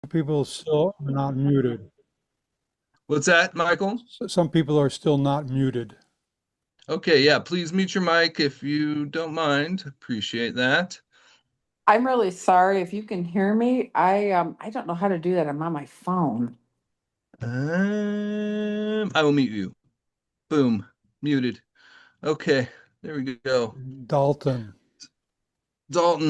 People still are not muted. What's that, Michael? Some people are still not muted. Okay, yeah, please mute your mic if you don't mind. Appreciate that. I'm really sorry if you can hear me. I don't know how to do that. I'm on my phone. I will mute you. Boom, muted. Okay, there we go. Dalton. Dalton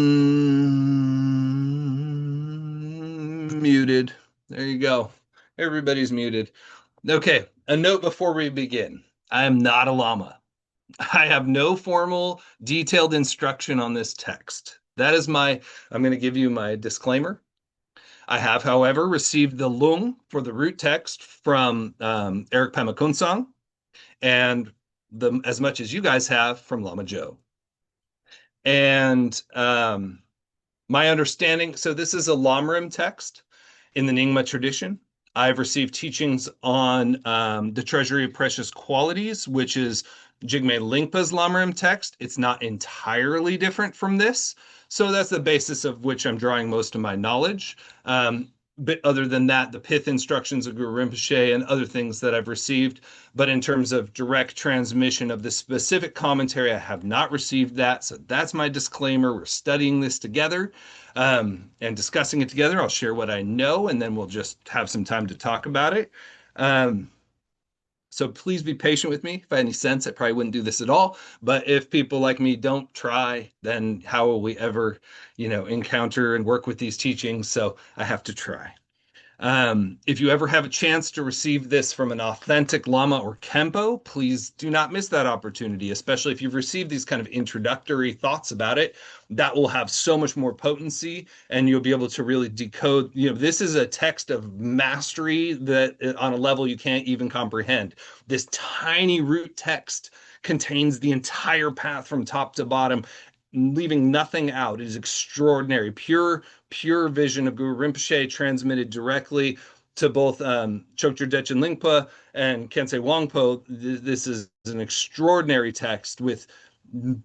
muted. There you go. Everybody's muted. Okay, a note before we begin. I am not a llama. I have no formal, detailed instruction on this text. I'm going to give you my disclaimer. I have, however, received the lung for the root text from Eric Pemakunsang and as much as you guys have from Lama Joe. And my understanding, so this is a Lamrim text in the Nyingma tradition. I've received teachings on the Treasury of Precious Qualities, which is Jigme Lingpa's Lamrim text. It's not entirely different from this. So that's the basis of which I'm drawing most of my knowledge. But other than that, the pith instructions of Guru Rinpoche and other things that I've received. But in terms of direct transmission of the specific commentary, I have not received that. So that's my disclaimer. We're studying this together and discussing it together. I'll share what I know, and then we'll just have some time to talk about it. So please be patient with me. If I had any sense, I probably wouldn't do this at all. But if people like me don't try, then how will we ever, encounter and work with these teachings? So I have to try. If you ever have a chance to receive this from an authentic Lama or Kempo, please do not miss that opportunity, especially if you've received these kind of introductory thoughts about it. That will have so much more potency and you'll be able to really decode. This is a text of mastery that on a level you can't even comprehend. This tiny root text contains the entire path from top to bottom, leaving nothing out. It is extraordinary. Pure vision of Guru Rinpoche transmitted directly to both Choktrul Dechin Lingpa and Kensei Wangpo. This is an extraordinary text with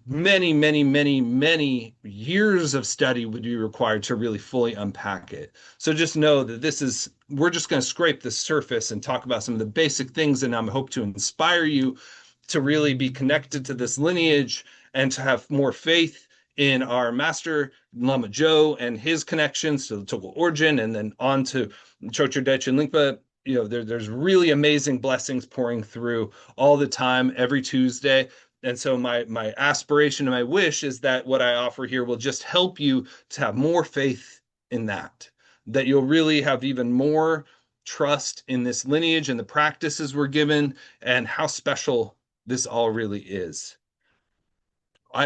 many, many, many, many years of study would be required to really fully unpack it. So just know that we're just going to scrape the surface and talk about some of the basic things, and I hope to inspire you to really be connected to this lineage and to have more faith in our master Lama Joe and his connections to the Tokul origin, and then on to Choktrul Dechin Lingpa. There's really amazing blessings pouring through all the time, every Tuesday. And so my aspiration and my wish is that what I offer here will just help you to have more faith in that you'll really have even more trust in this lineage and the practices we're given and how special this all really is.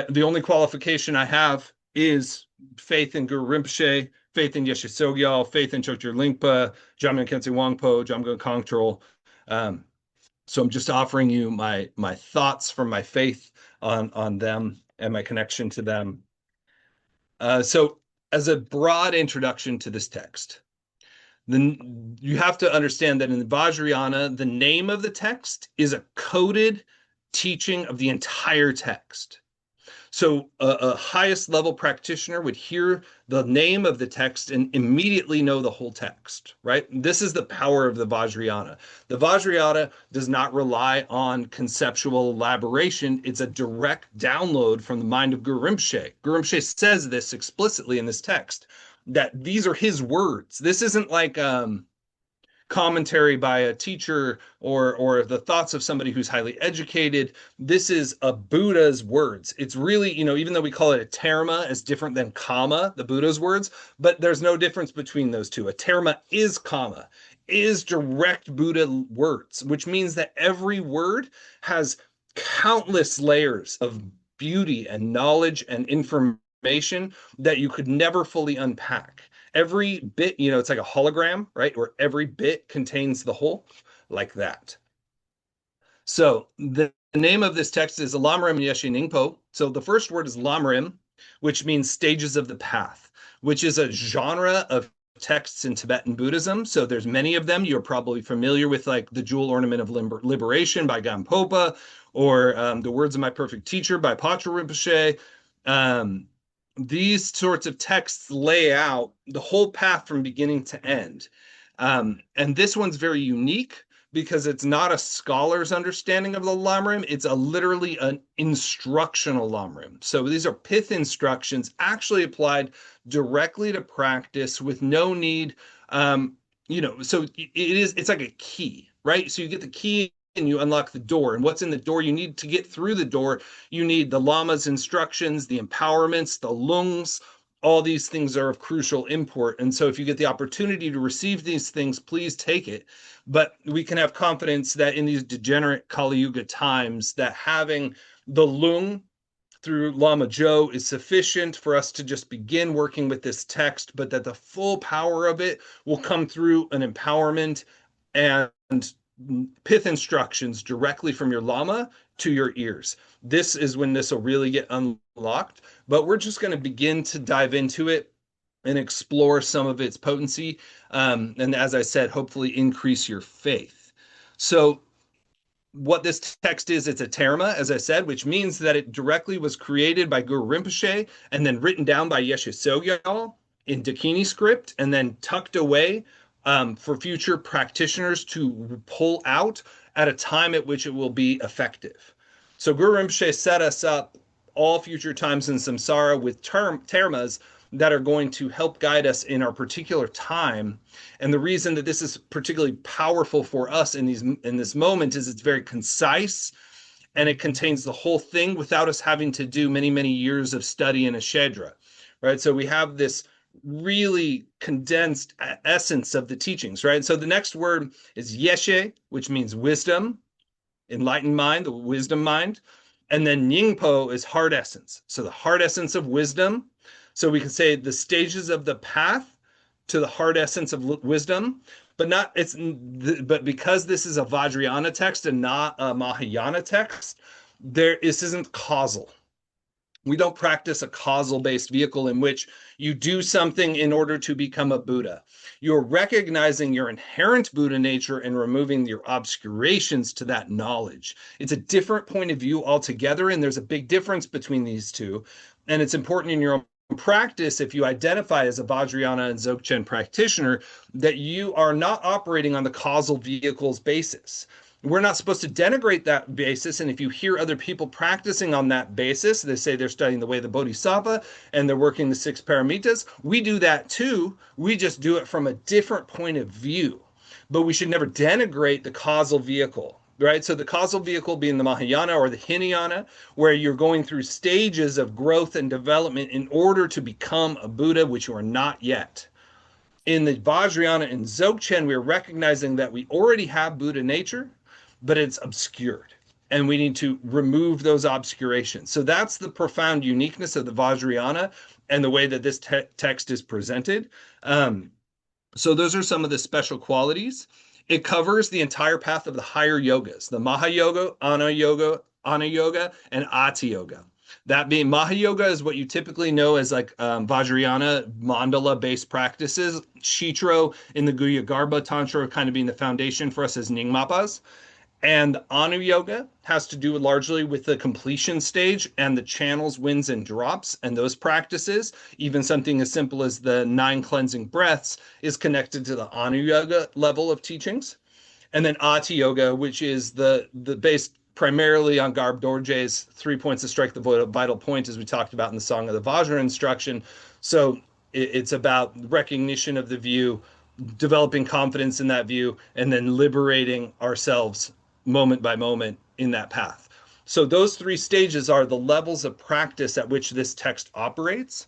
The only qualification I have is faith in Guru Rinpoche, faith in Yeshe Sogyal, faith in Choktrul Lingpa, Jamgon Kongtrul Wangpo, Jamgon Kongtrul. So I'm just offering you my thoughts from my faith on them and my connection to them. So as a broad introduction to this text, then you have to understand that in the Vajrayana, the name of the text is a coded teaching of the entire text. So a highest level practitioner would hear the name of the text and immediately know the whole text, right? This is the power of the Vajrayana. The Vajrayana does not rely on conceptual elaboration. It's a direct download from the mind of Guru Rinpoche. Guru Rinpoche says this explicitly in this text, that these are his words. This isn't like commentary by a teacher or the thoughts of somebody who's highly educated. This is a Buddha's words. It's really, even though we call it a terma as different than kama, the Buddha's words, but there's no difference between those two. A terma is kama, is direct Buddha words, which means that every word has countless layers of beauty and knowledge and information that you could never fully unpack. Every bit, it's like a hologram, right? Where every bit contains the whole, like that. So the name of this text is Lamrim Yeshe Ningpo. So the first word is Lamrim, which means stages of the path, which is a genre of texts in Tibetan Buddhism. So there's many of them. You're probably familiar with like the Jewel Ornament of Liberation by Gampopa, or the Words of My Perfect Teacher by Patrul Rinpoche. these sorts of texts lay out the whole path from beginning to end. And this one's very unique because it's not a scholar's understanding of the Lamrim. It's literally an instructional Lamrim. So these are pith instructions actually applied directly to practice with no need. So it's like a key, right? So you get the key and you unlock the door. And what's in the door? You need to get through the door. You need the Lama's instructions, the empowerments, the lungs. All these things are of crucial import. And so if you get the opportunity to receive these things, please take it. But we can have confidence that in these degenerate Kali Yuga times, that having the lung through Lama Joe is sufficient for us to just begin working with this text, but that the full power of it will come through an empowerment and pith instructions directly from your Lama to your ears. This is when this will really get unlocked, but we're just going to begin to dive into it and explore some of its potency. And as I said, hopefully increase your faith. So what this text is, it's a terma, as I said, which means that it directly was created by Guru Rinpoche and then written down by Yeshe Sogyal in Dakini script and then tucked away for future practitioners to pull out at a time at which it will be effective. So Guru Rinpoche set us up all future times in samsara with termas that are going to help guide us in our particular time. And the reason that this is particularly powerful for us in this moment is it's very concise and it contains the whole thing without us having to do many, many years of study in a Shedra, right? So we have this really condensed essence of the teachings, right? So the next word is Yeshe, which means wisdom, enlightened mind, the wisdom mind. And then Nyingpo is heart essence. So the heart essence of wisdom. So we can say the stages of the path to the heart essence of wisdom, but because this is a Vajrayana text and not a Mahayana text, this isn't causal. We don't practice a causal-based vehicle in which you do something in order to become a Buddha. You're recognizing your inherent Buddha nature and removing your obscurations to that knowledge. It's a different point of view altogether, and there's a big difference between these two. And it's important in your own practice, if you identify as a Vajrayana and Dzogchen practitioner, that you are not operating on the causal vehicles basis. We're not supposed to denigrate that basis. And if you hear other people practicing on that basis, they say they're studying the way of the Bodhisattva and they're working the 6 paramitas. We do that too. We just do it from a different point of view. But we should never denigrate the causal vehicle, right? So the causal vehicle being the Mahayana or the Hinayana, where you're going through stages of growth and development in order to become a Buddha, which you are not yet. In the Vajrayana and Dzogchen, we're recognizing that we already have Buddha nature, but it's obscured. And we need to remove those obscurations. So that's the profound uniqueness of the Vajrayana and the way that this text is presented. So those are some of the special qualities. It covers the entire path of the higher yogas, the Mahayoga, Ana Yoga, and Ati Yoga. That being Mahayoga is what you typically know as like Vajrayana mandala-based practices. Shitro in the Guhya Garbha Tantra kind of being the foundation for us as Nyingmapas. And Anu Yoga has to do largely with the completion stage and the channels, winds, and drops. And those practices, even something as simple as the 9 cleansing breaths, is connected to the Anu Yoga level of teachings. And then Ati Yoga, which is the based primarily on Garb Dorje's 3 points to strike the vital point, as we talked about in the Song of the Vajra instruction. So it's about recognition of the view, developing confidence in that view, and then liberating ourselves moment by moment in that path. So those 3 stages are the levels of practice at which this text operates.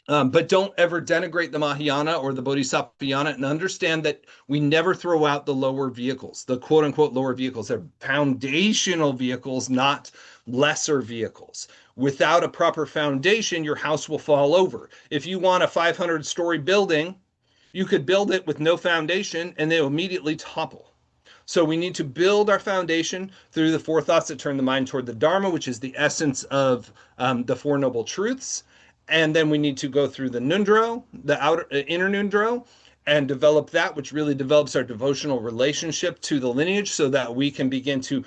But don't ever denigrate the Mahayana or the Bodhisattvayana, and understand that we never throw out the lower vehicles, the quote unquote lower vehicles. They're foundational vehicles, not lesser vehicles. Without a proper foundation, your house will fall over. If you want a 500-story building, you could build it with no foundation and they'll immediately topple. So we need to build our foundation through the 4 thoughts that turn the mind toward the Dharma, which is the essence of the 4 Noble Truths. And then we need to go through the Nundro, the inner Nundro, and develop that, which really develops our devotional relationship to the lineage so that we can begin to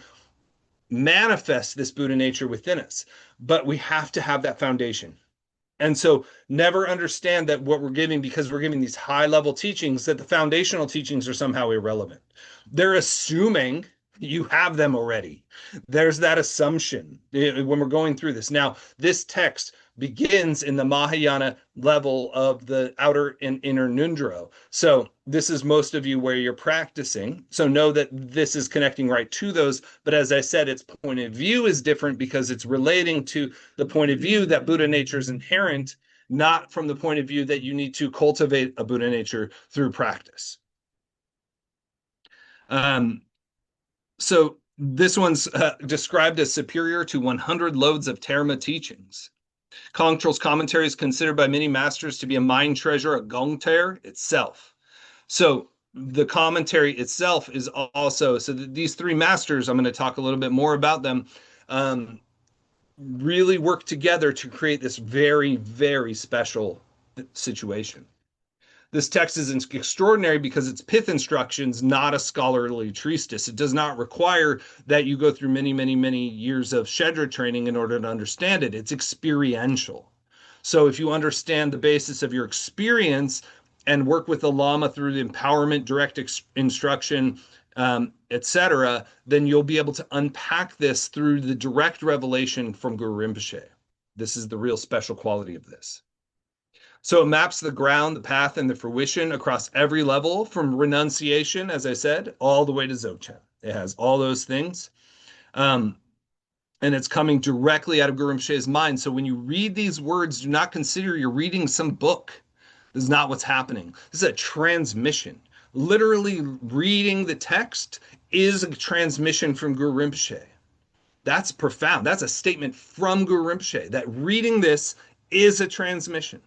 manifest this Buddha nature within us. But we have to have that foundation. And so never understand that what we're giving, because we're giving these high level teachings, that the foundational teachings are somehow irrelevant. They're assuming you have them already. There's that assumption when we're going through this. Now, this text begins in the Mahayana level of the outer and inner Nundro. So this is most of you where you're practicing. So know that this is connecting right to those. But as I said, its point of view is different because it's relating to the point of view that Buddha nature is inherent, not from the point of view that you need to cultivate a Buddha nature through practice. So this one's described as superior to 100 loads of Dharma teachings. Kongtrul's commentary is considered by many masters to be a mind treasure of Gongter itself. So the commentary itself is also, so these three masters, I'm going to talk a little bit more about them, really work together to create this very, very special situation. This text is extraordinary because it's pith instructions, not a scholarly treatise. It does not require that you go through many, many, many years of Shedra training in order to understand it. It's experiential. So if you understand the basis of your experience and work with the Lama through the empowerment, direct instruction, etc., then you'll be able to unpack this through the direct revelation from Guru Rinpoche. This is the real special quality of this. So it maps the ground, the path, and the fruition across every level, from renunciation, as I said, all the way to Dzogchen. It has all those things. And it's coming directly out of Guru Rinpoche's mind. So when you read these words, do not consider you're reading some book. This is not what's happening. This is a transmission. Literally reading the text is a transmission from Guru Rinpoche. That's profound. That's a statement from Guru Rinpoche, that reading this is a transmission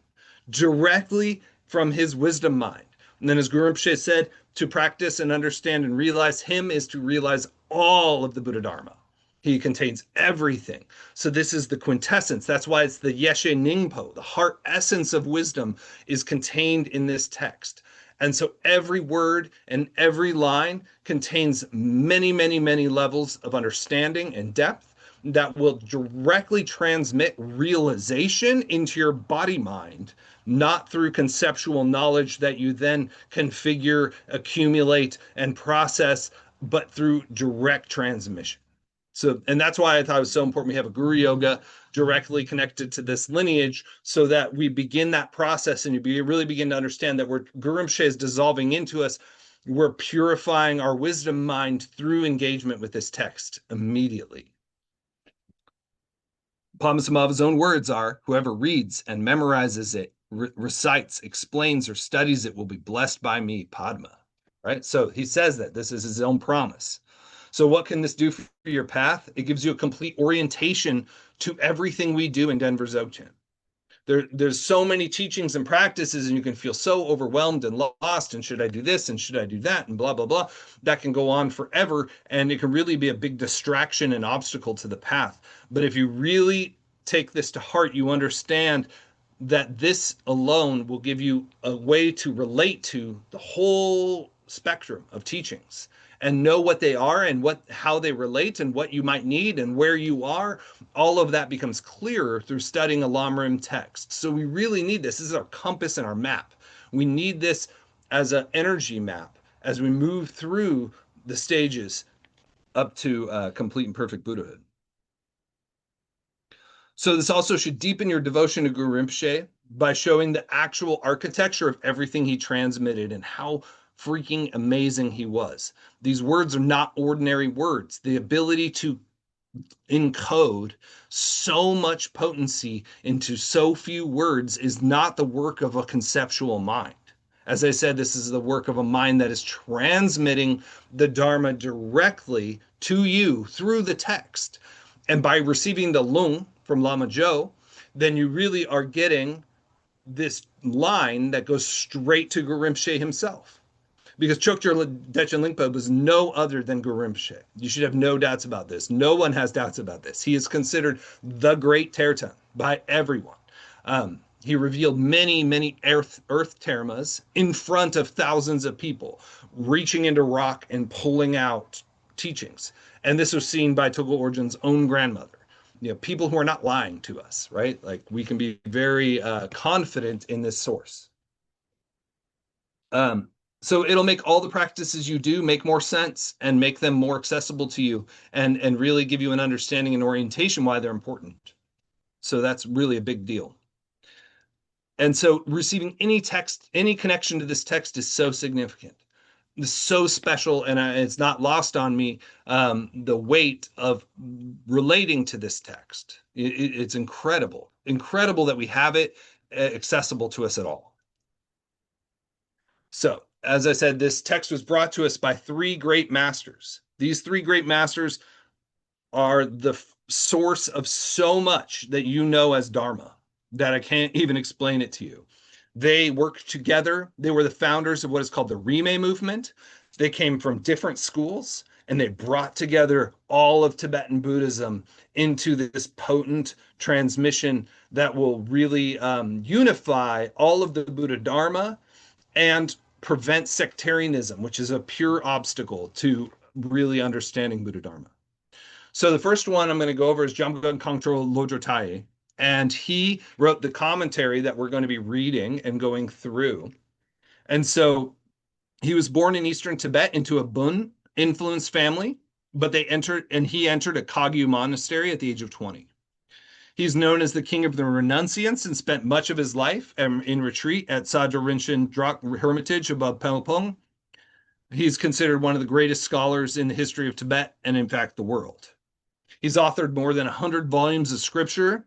directly from his wisdom mind. And then as Guru Rinpoche said, to practice and understand and realize him is to realize all of the Buddha Dharma. He contains everything. So this is the quintessence. That's why it's the Yeshe Ningpo, the heart essence of wisdom is contained in this text. And so every word and every line contains many, many, many levels of understanding and depth that will directly transmit realization into your body mind, not through conceptual knowledge that you then configure, accumulate, and process, but through direct transmission. So, and that's why I thought it was so important we have a Guru Yoga directly connected to this lineage, so that we begin that process and you really begin to understand that we're Guru Rinpoche is dissolving into us. We're purifying our wisdom mind through engagement with this text immediately. Padmasambhava's own words are, whoever reads and memorizes it, recites, explains, or studies it will be blessed by me, Padma. Right? So he says that this is his own promise. So what can this do for your path? It gives you a complete orientation to everything we do in Denver Dzogchen. There's so many teachings and practices, and you can feel so overwhelmed and lost, and should I do this, and should I do that, and blah, blah, blah. That can go on forever, and it can really be a big distraction and obstacle to the path. But if you really take this to heart, you understand that this alone will give you a way to relate to the whole spectrum of teachings and know what they are and how they relate and what you might need and where you are. All of that becomes clearer through studying a Lamrim text. So we really need this. This is our compass and our map. We need this as an energy map as we move through the stages up to complete and perfect Buddhahood. So this also should deepen your devotion to Guru Rinpoche by showing the actual architecture of everything he transmitted and how freaking amazing he was. These words are not ordinary words. The ability to encode so much potency into so few words is not the work of a conceptual mind. As I said, this is the work of a mind that is transmitting the Dharma directly to you through the text. And by receiving the Lung from Lama Zhou, then you really are getting this line that goes straight to Guru Rinpoche himself. Because Choktrul Dechin Lingpa was no other than Guru Rinpoche. You should have no doubts about this. No one has doubts about this. He is considered the great Tertan by everyone. He revealed many, many earth termas in front of thousands of people, reaching into rock and pulling out teachings. And this was seen by Togol Orjin's own grandmother. people who are not lying to us, right? Like we can be very confident in this source. Um, so it'll make all the practices you do make more sense and make them more accessible to you and really give you an understanding and orientation why they're important. So that's really a big deal. And so receiving any text, any connection to this text is so significant. It's so special, and it's not lost on me the weight of relating to this text. It's incredible that we have it accessible to us at all. So, as I said, this text was brought to us by three great masters. These three great masters are the source of so much that you know as Dharma that I can't even explain it to you. They worked together. They were the founders of what is called the Rime movement. They came from different schools and they brought together all of Tibetan Buddhism into this potent transmission that will really unify all of the Buddha Dharma and prevent sectarianism, which is a pure obstacle to really understanding Buddha Dharma. So the first one I'm going to go over is Jamgon Kongtrul the Great, and he wrote the commentary that we're going to be reading and going through. And so he was born in Eastern Tibet into a Bun influenced family, but he entered a Kagyu monastery at the age of 20. He's known as the king of the renunciants and spent much of his life in retreat at Sadra Rinchen Drak Hermitage above Pelopong. He's considered one of the greatest scholars in the history of Tibet and, in fact, the world. He's authored more than 100 volumes of scripture,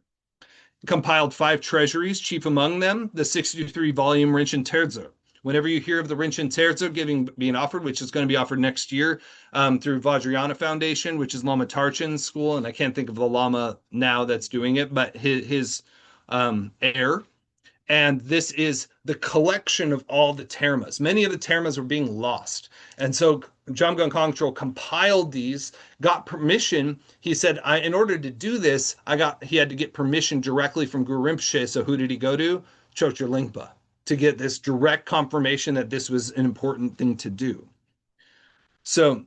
compiled 5 treasuries, chief among them the 63-volume Rinchen Terzo. Whenever you hear of the Rinchen Terzo being offered, which is going to be offered next year through Vajrayana Foundation, which is Lama Tarchin's school, and I can't think of the Lama now that's doing it, but his heir. And this is the collection of all the termas. Many of the termas were being lost. And so Jamgon Kongtrul compiled these, got permission. He said, in order to do this, he had to get permission directly from Guru Rinpoche. So who did he go to? Choktrul Lingpa, to get this direct confirmation that this was an important thing to do. So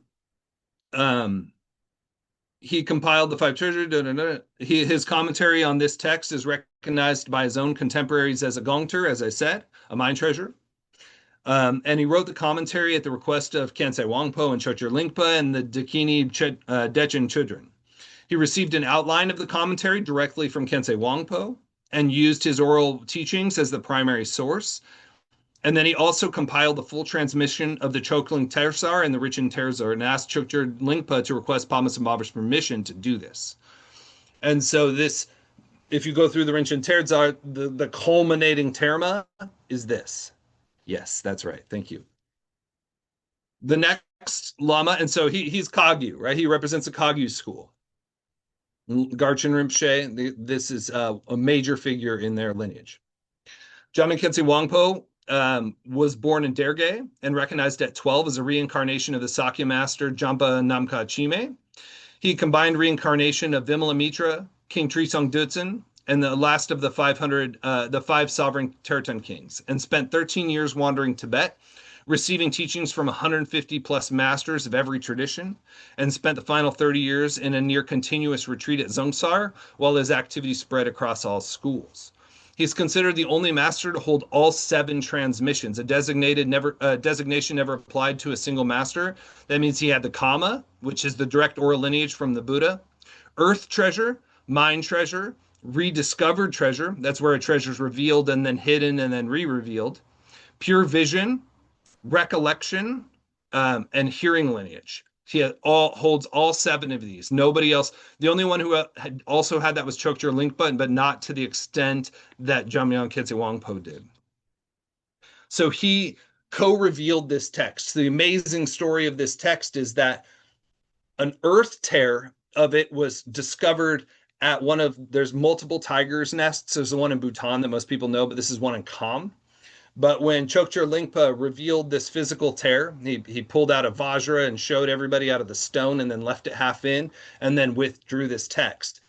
he compiled the 5 treasuries. His commentary on this text is recognized by his own contemporaries as a gongter, as I said, a mind treasure. And he wrote the commentary at the request of Khyentse Wangpo and Choktrul Lingpa and the Dakini Dechen Chudren. He received an outline of the commentary directly from Khyentse Wangpo and used his oral teachings as the primary source. And then he also compiled the full transmission of the Chokling Tersar and the Rinchen Terzo and asked Choktrul Lingpa to request Padmasambhava's permission to do this. And so this, if you go through the Rinchen Tersar, the culminating terma is this. Yes, that's right. Thank you. The next Lama, and so he's Kagyu, right? He represents the Kagyu school. Garchen Rinpoche, this is a major figure in their lineage. Jamgon Khyentse Wangpo was born in Derge and recognized at 12 as a reincarnation of the Sakya master Jampa Namkha Chime. He combined reincarnation of Vimalamitra, King Trisong Dutsen, and the last of the 5 sovereign Tertan kings, and spent 13 years wandering Tibet, receiving teachings from 150 plus masters of every tradition, and spent the final 30 years in a near continuous retreat at Zongsar, while his activity spread across all schools. He's considered the only master to hold all 7 transmissions, a designation never applied to a single master. That means he had the Kama, which is the direct oral lineage from the Buddha, Earth treasure, Mind treasure, Rediscovered treasure, that's where a treasure is revealed and then hidden and then re-revealed, Pure vision, Recollection, and Hearing lineage. He holds all 7 of these. Nobody else. The only one who had also had that was Choktrul Lingpa, but not to the extent that Jamgon Khyentse Wangpo did. So he co-revealed this text. The amazing story of this text is that an earth tear of it was discovered at there's multiple tigers' nests. There's the one in Bhutan that most people know, but this is one in Kham. But when Choktrul Lingpa revealed this physical tear, he pulled out a vajra and showed everybody out of the stone and then left it half in and then withdrew this text.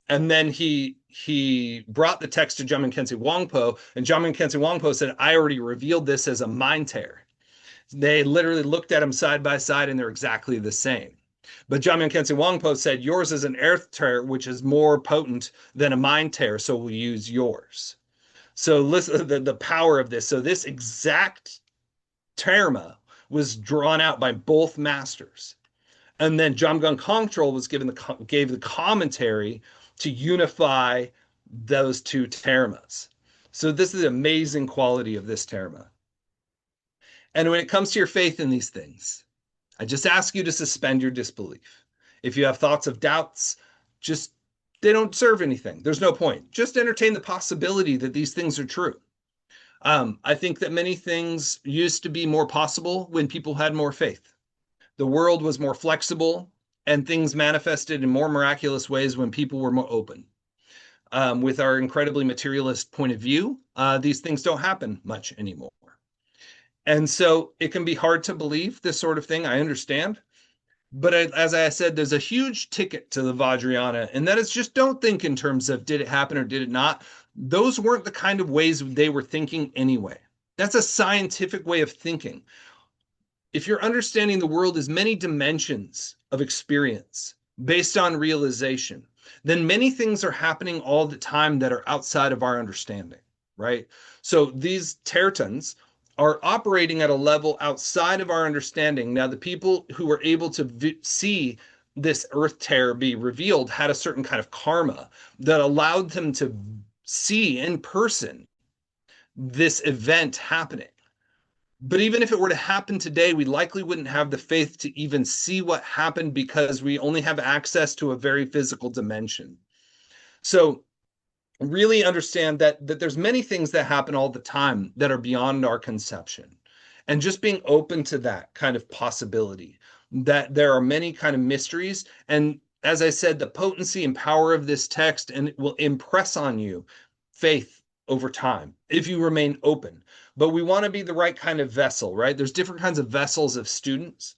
And then he brought the text to Jamgon Khyentse Wangpo, and Jamgon Khyentse Wangpo said, I already revealed this as a mind tear. They literally looked at them side by side and they're exactly the same. But Jamgon Kongtrul Wangpo said, yours is an earth tear, which is more potent than a mind tear, so we'll use yours. So listen, the power of this. So this exact terma was drawn out by both masters. And then Jamgon Kongtrul was gave the commentary to unify those two termas. So this is the amazing quality of this terma. And when it comes to your faith in these things, I just ask you to suspend your disbelief. If you have thoughts of doubts, just they don't serve anything. There's no point. Just entertain the possibility that these things are true. I think that many things used to be more possible when people had more faith. The world was more flexible and things manifested in more miraculous ways when people were more open. With our incredibly materialist point of view, these things don't happen much anymore. And so it can be hard to believe this sort of thing. I understand. But as I said, there's a huge ticket to the Vajrayana, and that is just don't think in terms of did it happen or did it not. Those weren't the kind of ways they were thinking anyway. That's a scientific way of thinking. If you're understanding the world as many dimensions of experience based on realization, then many things are happening all the time that are outside of our understanding, right? So these tertans are operating at a level outside of our understanding. Now, the people who were able to see this earth tear be revealed had a certain kind of karma that allowed them to see in person this event happening. But even if it were to happen today, we likely wouldn't have the faith to even see what happened because we only have access to a very physical dimension. So really understand that there's many things that happen all the time that are beyond our conception, and just being open to that kind of possibility that there are many kind of mysteries. And as I said, the potency and power of this text, and it will impress on you faith over time if you remain open. But we want to be the right kind of vessel, right? There's different kinds of vessels of students.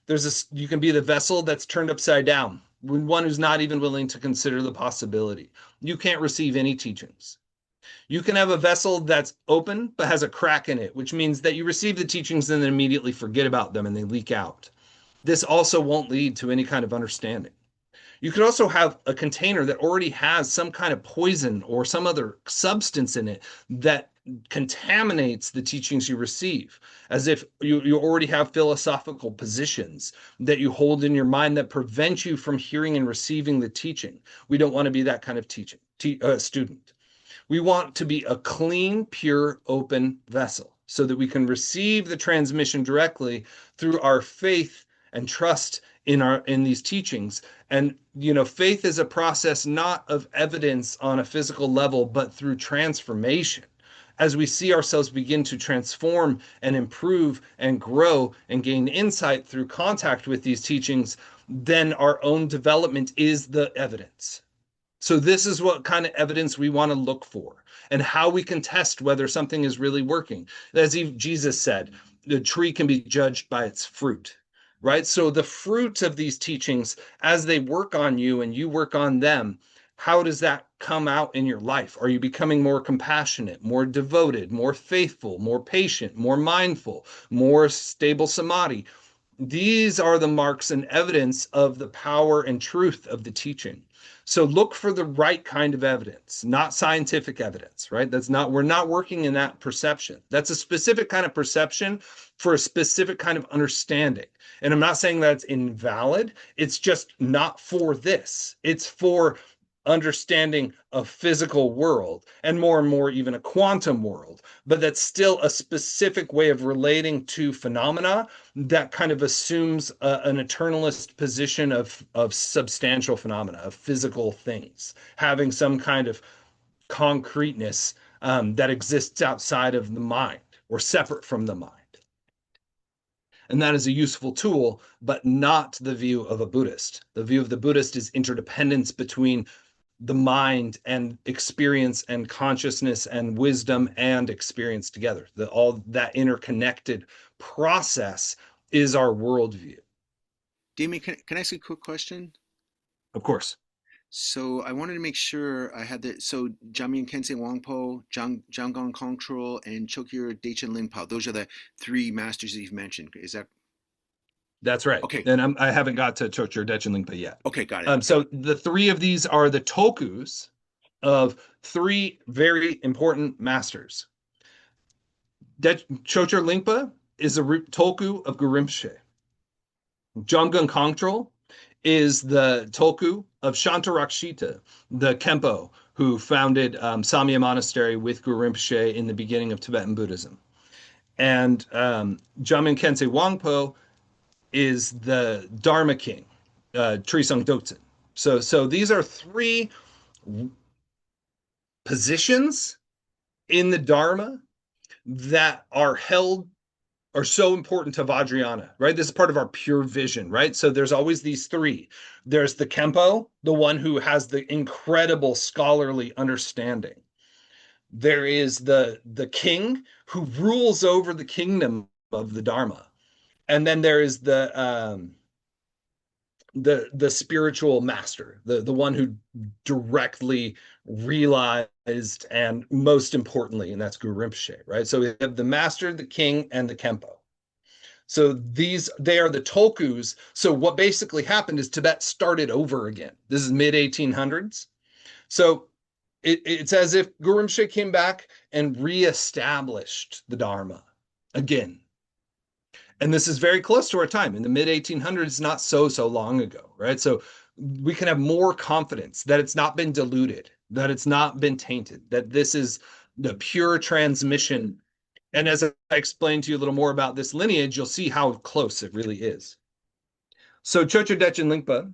You can be the vessel that's turned upside down, one who's not even willing to consider the possibility. You can't receive any teachings. You can have a vessel that's open but has a crack in it, which means that you receive the teachings and then immediately forget about them and they leak out. This also won't lead to any kind of understanding. You could also have a container that already has some kind of poison or some other substance in it that contaminates the teachings you receive, as if you already have philosophical positions that you hold in your mind that prevent you from hearing and receiving the teaching. We don't want to be that kind of student. We want to be a clean, pure, open vessel so that we can receive the transmission directly through our faith and trust in these teachings. And faith is a process not of evidence on a physical level, but through transformation. As we see ourselves begin to transform and improve and grow and gain insight through contact with these teachings, then our own development is the evidence. So this is what kind of evidence we want to look for and how we can test whether something is really working. As Jesus said, the tree can be judged by its fruit, right? So the fruit of these teachings, as they work on you and you work on them, how does that come out in your life? Are you becoming more compassionate, more devoted, more faithful, more patient, more mindful, more stable samadhi? These are the marks and evidence of the power and truth of the teaching. So look for the right kind of evidence, not scientific evidence, right? We're not working in that perception. That's a specific kind of perception for a specific kind of understanding. And I'm not saying that it's invalid. It's just not for this. It's for understanding a physical world and more even a quantum world, but that's still a specific way of relating to phenomena that kind of assumes an eternalist position of substantial phenomena, of physical things, having some kind of concreteness that exists outside of the mind or separate from the mind. And that is a useful tool, but not the view of a Buddhist. The view of the Buddhist is interdependence between the mind and experience and consciousness and wisdom and experience together. All that interconnected process is our worldview. Damien, can I ask a quick question? Of course. So I wanted to make sure I had so Jamgon Kongtrul Wangpo, Jamgon Kongtrul, and Chogyur Dechen Linpo. Those are the three masters that you've mentioned. Is that? That's right. Okay. And I haven't got to Choktrul Dechin Lingpa yet. Okay, got it. So the three of these are the tokus of three very important masters. Choktrul Lingpa is a toku of Gurimshe. Jamgon Kongtrul is the toku of Shantarakshita, the Kempo who founded Samye Monastery with Guru Rinpoche in the beginning of Tibetan Buddhism. And Jamgon Kongtrul Wangpo is the Dharma king, Trisong Dokten. So these are three positions in the Dharma that are so important to Vajrayana, right? This is part of our pure vision, right? So there's always these three. There's the Kempo, the one who has the incredible scholarly understanding. There is the king who rules over the kingdom of the Dharma. And then there is the spiritual master, the one who directly realized, and most importantly, and that's Guru Rinpoche, right? So we have the master, the king, and the Kempo. So they are the tokus. So what basically happened is Tibet started over again. This is mid 1800s. So it's as if Guru Rinpoche came back and reestablished the Dharma again. And this is very close to our time. In the mid 1800s, not so long ago, right? So we can have more confidence that it's not been diluted, that it's not been tainted, that this is the pure transmission. And as I explained to you a little more about this lineage, you'll see how close it really is. So Choktrul Dechin Lingpa,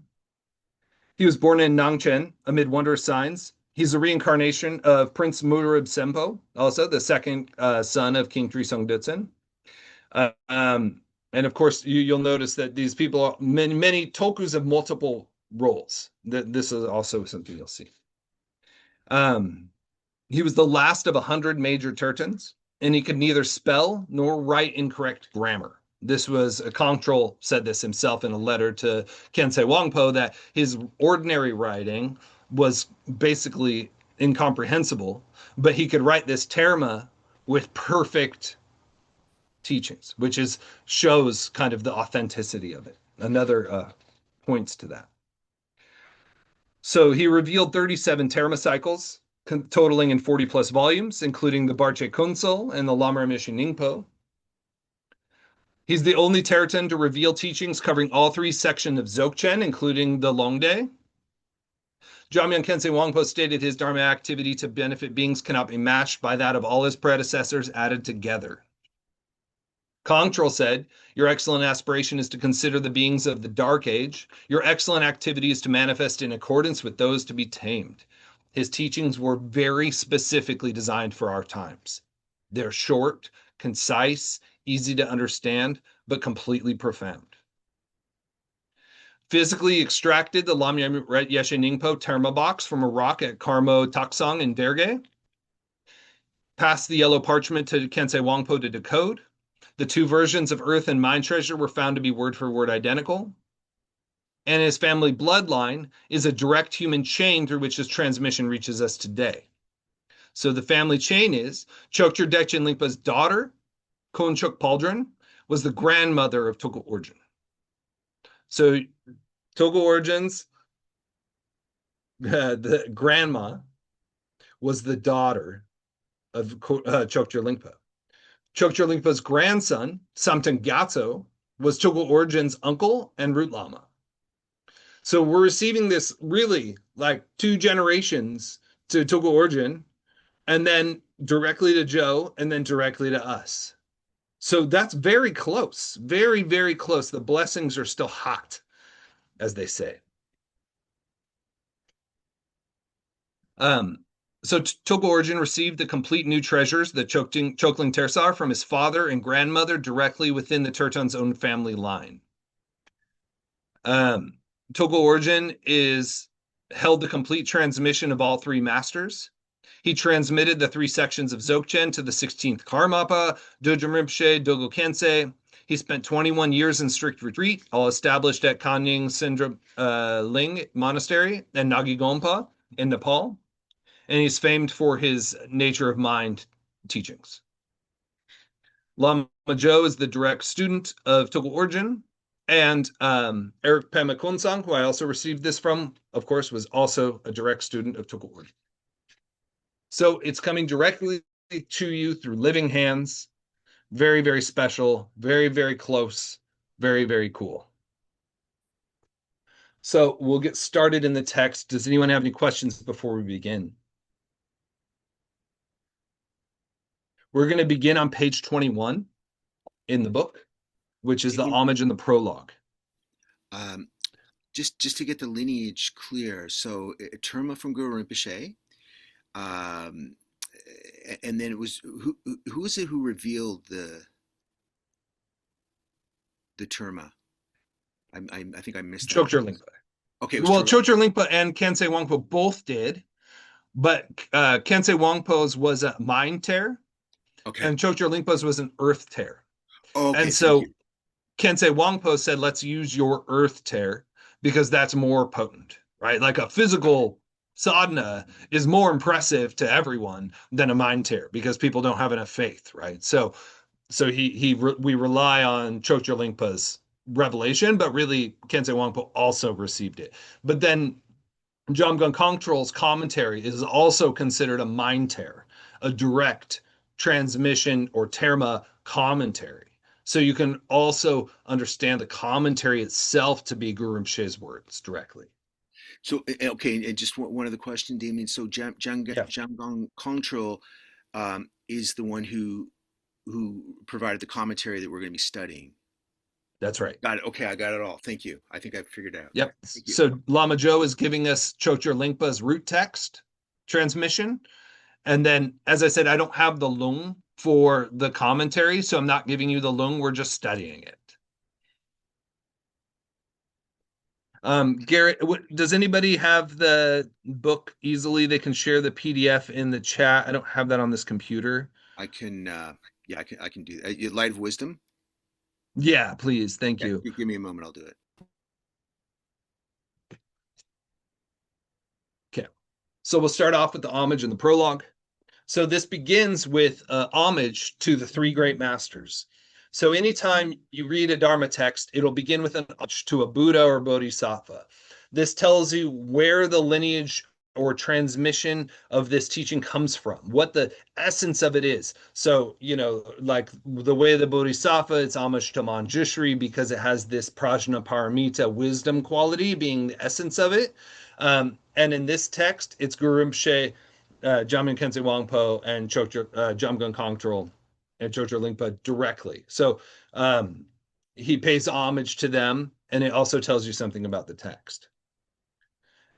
he was born in Nangchen amid wondrous signs. He's a reincarnation of Prince Murib Sempo, also the second son of King Trisong Detsen. And of course, you'll notice that these people are many tokus have multiple roles. This is also something you'll see. He was the last of 100 major Tertons, and he could neither spell nor write incorrect grammar. This was Kongtrul said this himself in a letter to Khyentse Wangpo, that his ordinary writing was basically incomprehensible, but he could write this terma with perfect teachings, which shows kind of the authenticity of it. Another points to that. So he revealed 37 terma cycles, totaling in 40 plus volumes, including the Barche Kunsel and the Lamra Mishi Ningpo. He's the only Terten to reveal teachings covering all three sections of Dzogchen, including the Longde. Jamgon Kongtrul Wangpo stated his Dharma activity to benefit beings cannot be matched by that of all his predecessors added together. Kongtrul said, your excellent aspiration is to consider the beings of the Dark Age. Your excellent activity is to manifest in accordance with those to be tamed. His teachings were very specifically designed for our times. They're short, concise, easy to understand, but completely profound. Physically extracted the Lamya Yeshe Ningpo terma box from a rock at Karmo Taksong in Derge. Passed the yellow parchment to Khyentse Wangpo to decode. The two versions of Earth and Mind Treasure were found to be word for word identical. And his family bloodline is a direct human chain through which his transmission reaches us today. So the family chain is Choktrul Dechin Lingpa's daughter, Konchuk Paldron, was the grandmother of Togul Orjin. So Togul Orjin's the grandma was the daughter of Choktrul Lingpa. Choktrul Lingpa's grandson, Samten Gyatso, was Togul Orjin's uncle and root lama. So we're receiving this really like 2 generations to Togul Orjin, and then directly to Joe, and then directly to us. So that's very close, very, very close. The blessings are still hot, as they say. So Togul Orjin received the complete new treasures, the Chokling Tersar, from his father and grandmother directly within the Turton's own family line. Togul Orjin held the complete transmission of all three masters. He transmitted the 3 sections of Dzogchen to the 16th Karmapa, Dodrim Rinpoche, Dogo Khyentse. He spent 21 years in strict retreat, all established at Kanying Sindra Ling Monastery and Nagi Gompa in Nepal. And he's famed for his nature of mind teachings. Lama Joe is the direct student of Togul Orjin, And Eric Pema Konsang, who I also received this from, of course, was also a direct student of Tukul. So it's coming directly to you through living hands. Very, very special, very, very close, very, very cool. So we'll get started in the text. Does anyone have any questions before we begin? We're going to begin on page 21 in the book, which is the homage and the prologue. Just to get the lineage clear, so Terma from Guru Rinpoche, and then it was who is it who revealed the Terma? I think I missed that. Choktrul Lingpa. Okay, well, Choktrul Lingpa and Khyentse Wangpo both did, but Khyentse Wangpo's was a mind tear, okay, and Choktrul Lingpa's was an earth tear. Okay, and so Khyentse Wangpo said, let's use your earth tear because that's more potent, right? Like a physical sadhana is more impressive to everyone than a mind tear because people don't have enough faith, right? So we rely on Choktrul Lingpa's revelation, but really Khyentse Wangpo also received it. But then Jamgon Kongtrul's commentary is also considered a mind tear, a direct transmission or terma commentary. So you can also understand the commentary itself to be Guru Rinpoche's words directly. So, okay, and just one other question, Damien. So Jamgon Kongtrul is the one who provided the commentary that we're going to be studying. That's right. Got it. Okay, I got it all. Thank you. I think I figured it out. Yep. So Lama Joe is giving us Choktrul Lingpa's root text transmission. And then, as I said, I don't have the lung for the commentary, so I'm not giving you the lung. We're just studying it. Garrett, does anybody have the book easily? They can share the PDF in the chat. I don't have that on this computer. I can, yeah, I can do that. Light of Wisdom? Yeah, please. Thank you. Give me a moment. I'll do it. Okay. So we'll start off with the homage and the prologue. So this begins with homage to the three great masters. So anytime you read a Dharma text, it'll begin with an homage to a Buddha or Bodhisattva. This tells you where the lineage or transmission of this teaching comes from, what the essence of it is. So, like the way the Bodhisattva, it's homage to Manjushri because it has this prajna paramita wisdom quality being the essence of it. And in this text, it's Guru Rinpoche, Jamgon Khyentse Wangpo, and Jamgon Kongtrul and Choktrul Lingpa directly. So he pays homage to them, and it also tells you something about the text.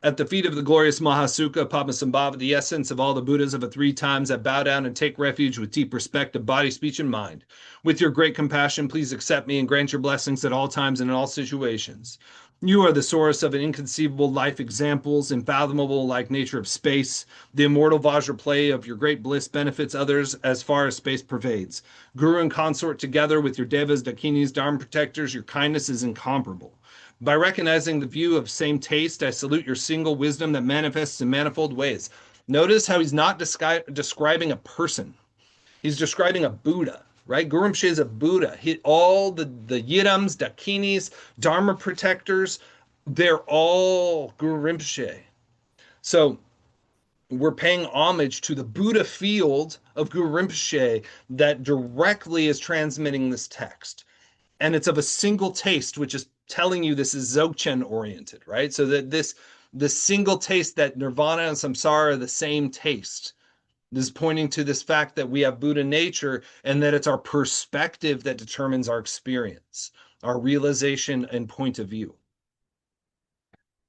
At the feet of the glorious Mahasukha, Padmasambhava, the essence of all the Buddhas of a 3 times, I bow down and take refuge with deep respect of body, speech, and mind. With your great compassion, please accept me and grant your blessings at all times and in all situations. You are the source of an inconceivable life examples, unfathomable like nature of space. The immortal Vajra play of your great bliss benefits others as far as space pervades. Guru and consort together with your devas, dakinis, dharma protectors, your kindness is incomparable. By recognizing the view of same taste, I salute your single wisdom that manifests in manifold ways. Notice how he's not describing a person. He's describing a Buddha, right? Guru Rinpoche is a Buddha. All the Yidams, Dakinis, Dharma protectors, they're all Guru Rinpoche. So we're paying homage to the Buddha field of Guru Rinpoche that directly is transmitting this text. And it's of a single taste, which is telling you this is Dzogchen oriented, right? So that the single taste, that nirvana and samsara are the same taste. This is pointing to this fact that we have Buddha nature and that it's our perspective that determines our experience, our realization and point of view.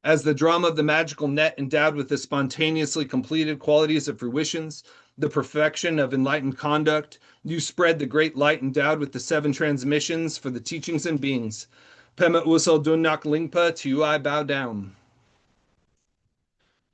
As the drum of the magical net endowed with the spontaneously completed qualities of fruitions, the perfection of enlightened conduct, you spread the great light endowed with the 7 transmissions for the teachings and beings. Pema Usal Dunnak Lingpa, to you I bow down.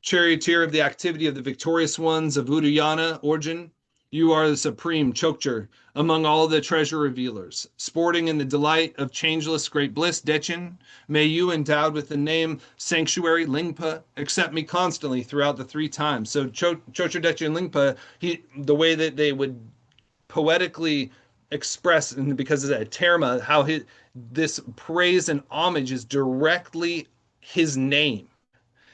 Charioteer of the activity of the victorious ones of Udayana origin, you are the supreme Choktrul among all the treasure revealers. Sporting in the delight of changeless great bliss, Dechen, may you, endowed with the name Sanctuary Lingpa, accept me constantly throughout the 3 times. So Choktrul Dechen Lingpa, the way that they would poetically express, and because of that terma, how this praise and homage is directly his name.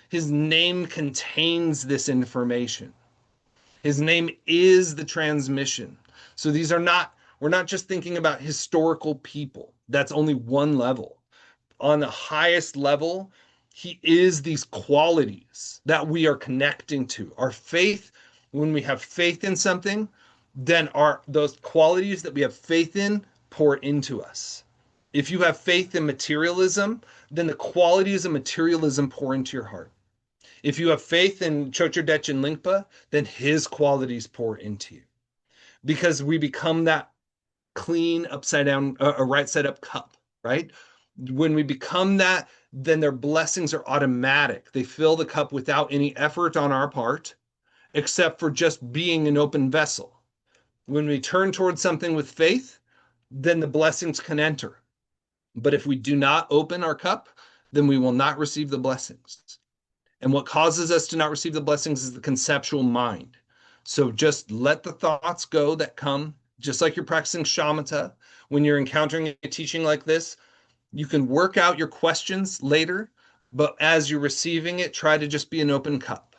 His name contains this information. His name is the transmission. So we're not just thinking about historical people. That's only one level. On the highest level, he is these qualities that we are connecting to. Our faith, when we have faith in something, then those qualities that we have faith in pour into us. If you have faith in materialism, then the qualities of materialism pour into your heart. If you have faith in Chocher Dechen Lingpa, then his qualities pour into you. Because we become that clean upside down, a right side up cup, right? When we become that, then their blessings are automatic. They fill the cup without any effort on our part, except for just being an open vessel. When we turn towards something with faith, then the blessings can enter. But if we do not open our cup, then we will not receive the blessings. And what causes us to not receive the blessings is the conceptual mind. So just let the thoughts go that come, just like you're practicing shamatha. When you're encountering a teaching like this, you can work out your questions later, but as you're receiving it, try to just be an open cup.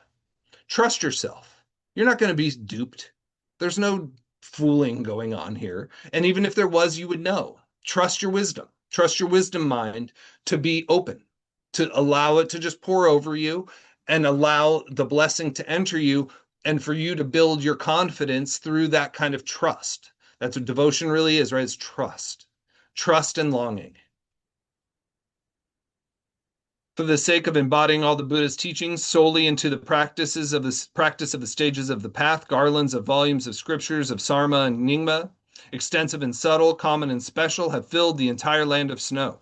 Trust yourself. You're not going to be duped. There's no fooling going on here. And even if there was, you would know. Trust your wisdom. Trust your wisdom mind to be open, to allow it to just pour over you and allow the blessing to enter you and for you to build your confidence through that kind of trust. That's what devotion really is, right? It's trust. Trust and longing. For the sake of embodying all the Buddha's teachings solely into the practice of the stages of the path, garlands of volumes of scriptures of Sarma and Nyingma, extensive and subtle, common and special, have filled the entire land of snow.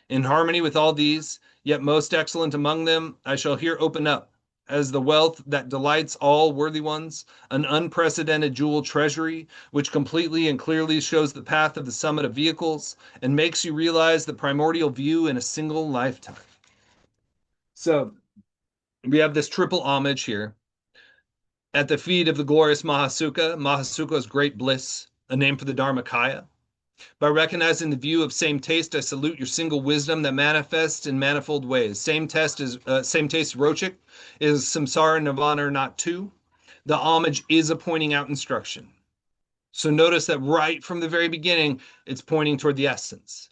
In harmony with all these, yet most excellent among them, I shall here open up, as the wealth that delights all worthy ones, an unprecedented jewel treasury, which completely and clearly shows the path of the summit of vehicles and makes you realize the primordial view in a single lifetime. So we have this triple homage here. At the feet of the glorious Mahasukha, Mahasukha's great bliss, a name for the Dharmakaya. By recognizing the view of same taste, I salute your single wisdom that manifests in manifold ways. Same taste, Rochik, is samsara nirvana not two. The homage is a pointing out instruction. So notice that right from the very beginning, it's pointing toward the essence.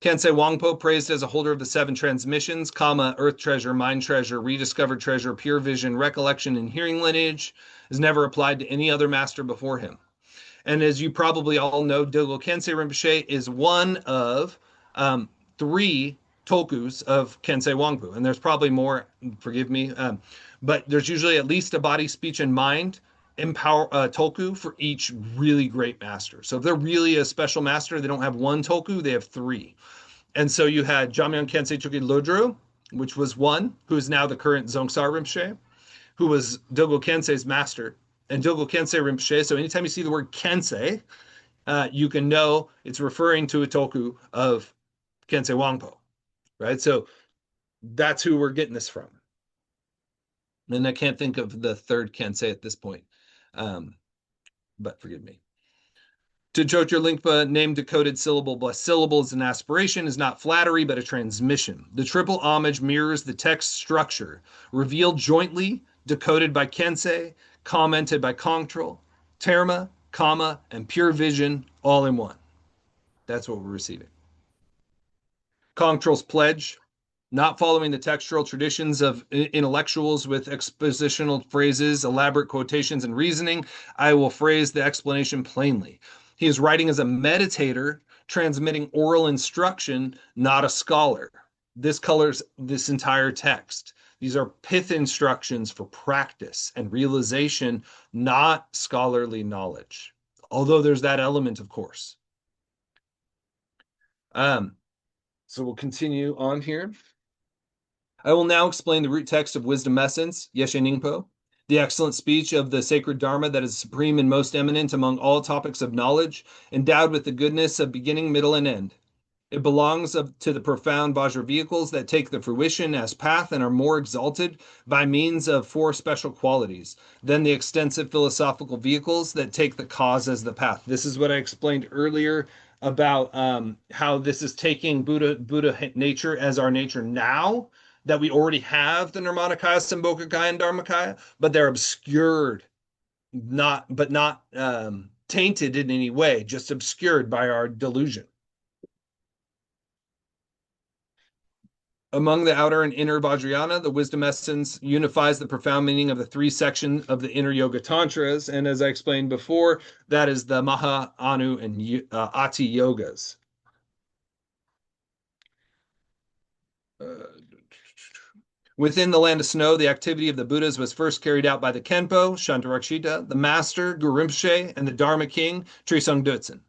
Kensei Wangpo, praised as a holder of the seven transmissions, Kama, earth treasure, mind treasure, rediscovered treasure, pure vision, recollection, and hearing lineage, is never applied to any other master before him. And as you probably all know, Dogo Kensei Rinpoche is one of 3 tokus of Kensei Wangpo. And there's probably more, forgive me, but there's usually at least a body, speech, and mind toku for each really great master. So if they're really a special master, they don't have 1 toku, they have 3. And so you had Jamgon Kensei Chukyi Lodro, which was 1, who is now the current Dzongtsar Rinpoche, who was Dogo Kensei's master. And Dogo Kensei Rinpoche, so anytime you see the word Kensei, you can know it's referring to a toku of Kensei Wangpo, right? So that's who we're getting this from. And I can't think of the third Kensei at this point, but forgive me. To Chocher Lingpa, name decoded syllable by syllable is an aspiration, is not flattery, but a transmission. The triple homage mirrors the text structure, revealed jointly, decoded by Kensei, commented by Kongtrul, Terma, Kama, and pure vision all in one. That's what we're receiving. Kongtrul's pledge, not following the textual traditions of intellectuals with expositional phrases, elaborate quotations, and reasoning, I will phrase the explanation plainly. He is writing as a meditator, transmitting oral instruction, not a scholar. This colors this entire text. These are pith instructions for practice and realization, not scholarly knowledge. Although there's that element, of course. So we'll continue on here. I will now explain the root text of Wisdom Essence, Yeshe Ningpo, the excellent speech of the sacred Dharma that is supreme and most eminent among all topics of knowledge, endowed with the goodness of beginning, middle, and end. It belongs to the profound Vajra vehicles that take the fruition as path and are more exalted by means of four special qualities than the extensive philosophical vehicles that take the cause as the path. This is what I explained earlier about how this is taking Buddha nature as our nature now, that we already have the Nirmanakaya, Sambhogakaya, and Dharmakaya, but they're obscured, not tainted in any way, just obscured by our delusion. Among the outer and inner Vajrayana, the wisdom essence unifies the profound meaning of the three sections of the inner Yoga Tantras. And as I explained before, that is the Maha, Anu, and Ati Yogas. Within the land of snow, the activity of the Buddhas was first carried out by the Khenpo, Shantarakshita, the Master, Guru Rinpoche, and the Dharma King, Trisong Dutsen.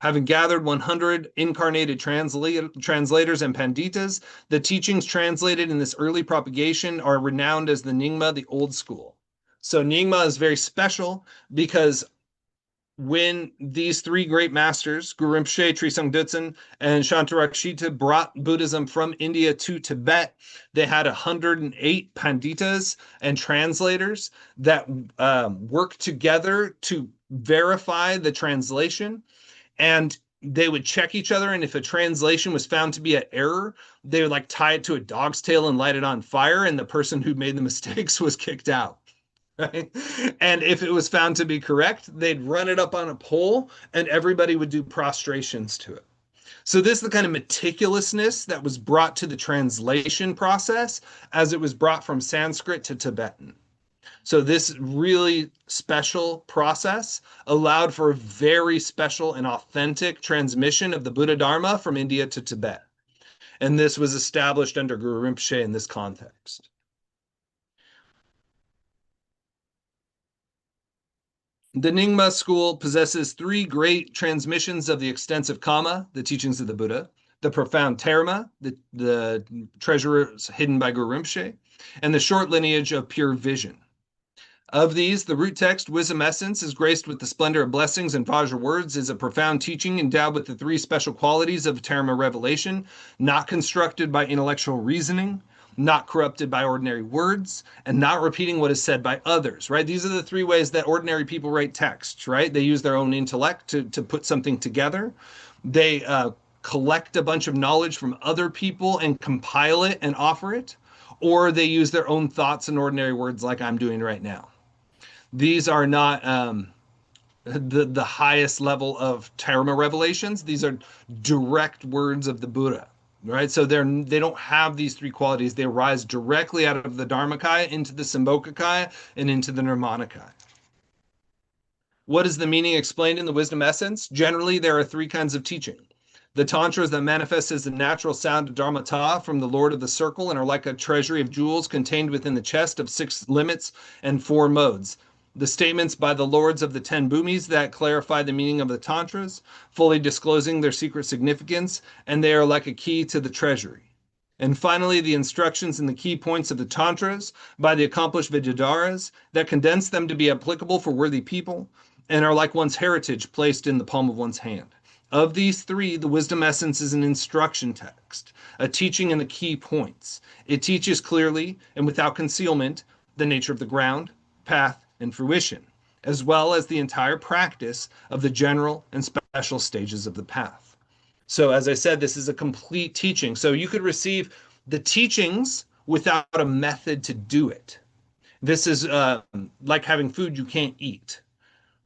Having gathered 100 incarnated translators and panditas, the teachings translated in this early propagation are renowned as the Nyingma, the old school. So Nyingma is very special because when these three great masters, Guru Rinpoche, Trisong Dutsen, and Shantarakshita, brought Buddhism from India to Tibet, they had 108 panditas and translators that worked together to verify the translation. And they would check each other, and if a translation was found to be an error, they would like tie it to a dog's tail and light it on fire, and the person who made the mistakes was kicked out. Right? And if it was found to be correct, they'd run it up on a pole, and everybody would do prostrations to it. So this is the kind of meticulousness that was brought to the translation process as it was brought from Sanskrit to Tibetan. So this really special process allowed for a very special and authentic transmission of the Buddha Dharma from India to Tibet. And this was established under Guru Rinpoche in this context. The Nyingma school possesses three great transmissions of the extensive Kama, the teachings of the Buddha, the profound Dharma, the treasures hidden by Guru Rinpoche, and the short lineage of pure vision. Of these, the root text, Wisdom Essence, is graced with the splendor of blessings and Vajra words, is a profound teaching endowed with the three special qualities of Dharma revelation, not constructed by intellectual reasoning, not corrupted by ordinary words, and not repeating what is said by others, right? These are the three ways that ordinary people write texts, right? They use their own intellect to put something together. They collect a bunch of knowledge from other people and compile it and offer it, or they use their own thoughts and ordinary words like I'm doing right now. These are not the highest level of Dharma revelations. These are direct words of the Buddha, right? So they don't have these three qualities. They arise directly out of the Dharmakaya into the Sambhogakaya and into the Nirmanakaya. What is the meaning explained in the Wisdom Essence? Generally, there are three kinds of teaching. The tantras that manifest as the natural sound of Dharmata from the Lord of the Circle and are like a treasury of jewels contained within the chest of 6 limits and 4 modes. The statements by the lords of the 10 bhumis that clarify the meaning of the tantras, fully disclosing their secret significance, and they are like a key to the treasury. And finally, the instructions and the key points of the tantras by the accomplished Vidyadharas that condense them to be applicable for worthy people and are like one's heritage placed in the palm of one's hand. Of these three, the Wisdom Essence is an instruction text, a teaching in the key points. It teaches clearly and without concealment the nature of the ground, path, and fruition, as well as the entire practice of the general and special stages of the path. So as I said, this is a complete teaching. So you could receive the teachings without a method to do it. This is like having food you can't eat,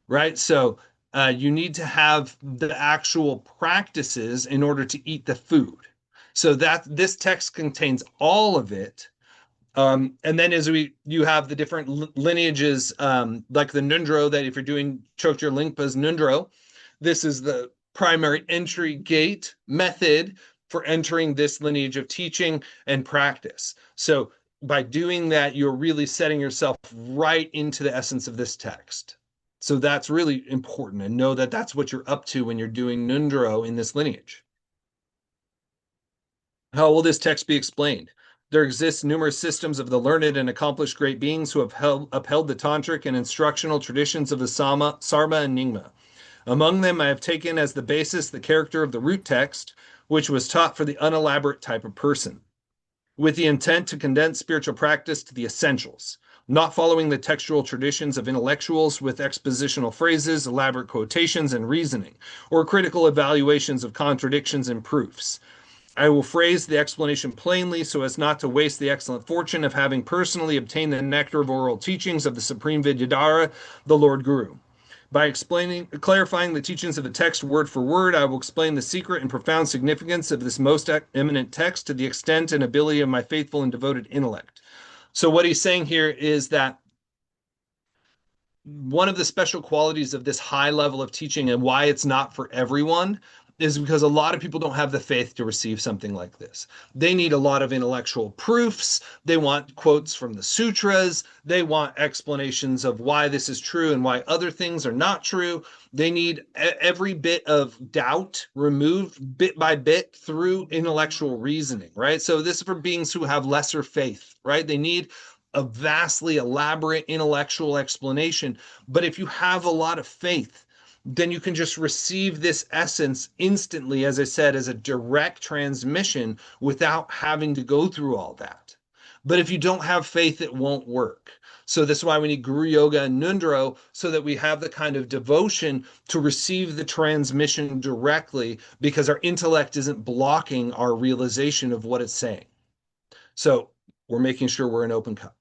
right? So you need to have the actual practices in order to eat the food. So that this text contains all of it. And then you have the different lineages, like the Nundro, that if you're doing Choktrul Lingpa's Nundro, this is the primary entry gate method for entering this lineage of teaching and practice. So by doing that, you're really setting yourself right into the essence of this text. So that's really important, and know that that's what you're up to when you're doing Nundro in this lineage. How will this text be explained? There exists numerous systems of the learned and accomplished great beings who have upheld the tantric and instructional traditions of the Sarma and Nyingma. Among them, I have taken as the basis the character of the root text, which was taught for the unelaborate type of person, with the intent to condense spiritual practice to the essentials, not following the textual traditions of intellectuals with expositional phrases, elaborate quotations, and reasoning, or critical evaluations of contradictions and proofs. I will phrase the explanation plainly so as not to waste the excellent fortune of having personally obtained the nectar of oral teachings of the Supreme Vidyadhara, the Lord Guru. By clarifying the teachings of the text word for word, I will explain the secret and profound significance of this most eminent text to the extent and ability of my faithful and devoted intellect. So what he's saying here is that one of the special qualities of this high level of teaching and why it's not for everyone is because a lot of people don't have the faith to receive something like this. They need a lot of intellectual proofs. They want quotes from the sutras. They want explanations of why this is true and why other things are not true. They need every bit of doubt removed bit by bit through intellectual reasoning, right? So this is for beings who have lesser faith, right? They need a vastly elaborate intellectual explanation. But if you have a lot of faith, then you can just receive this essence instantly, as I said, as a direct transmission without having to go through all that. But if you don't have faith, it won't work. So that's why we need Guru Yoga and Nundro, so that we have the kind of devotion to receive the transmission directly, because our intellect isn't blocking our realization of what it's saying. So we're making sure we're an open cup.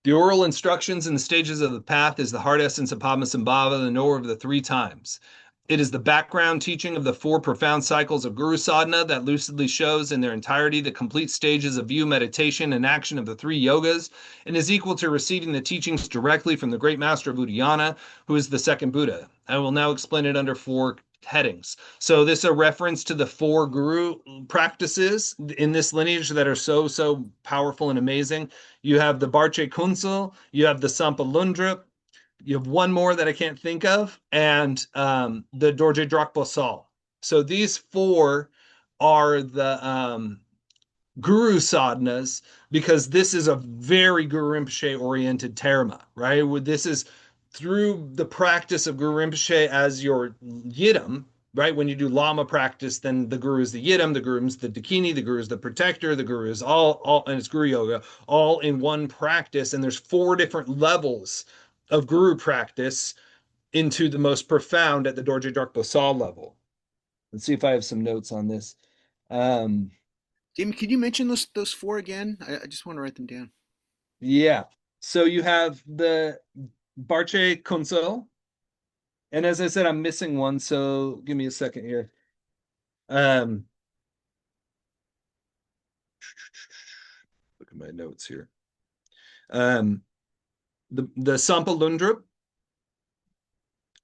The oral instructions and the stages of the path is the heart essence of Padmasambhava, the knower of the three times. It is the background teaching of the four profound cycles of Guru Sadhana that lucidly shows in their entirety the complete stages of view, meditation, and action of the three yogas, and is equal to receiving the teachings directly from the great master of Udayana, who is the second Buddha. I will now explain it under four headings. So this is a reference to the four guru practices in this lineage that are so powerful and amazing. You have the Barche Kunsel, you have the Sampalundra, you have one more that I can't think of, and the Dorje Drakpo Sal. So these four are the guru sadhanas, because this is a very Guru Rinpoche oriented terma, right? This is through the practice of Guru Rinpoche as your yidam, right? When you do Lama practice, then the guru is the yidam, the guru is the dakini, the guru is the protector, the guru is all, and it's Guru Yoga, all in one practice. And there's four different levels of guru practice into the most profound at the Dorje Drakpo Sal level. Let's see if I have some notes on this. Damon, can you mention those four again? I just want to write them down. Yeah. So you have the Barche Kunsel. And as I said, I'm missing one, so give me a second here. Look at my notes here. The Sampalundra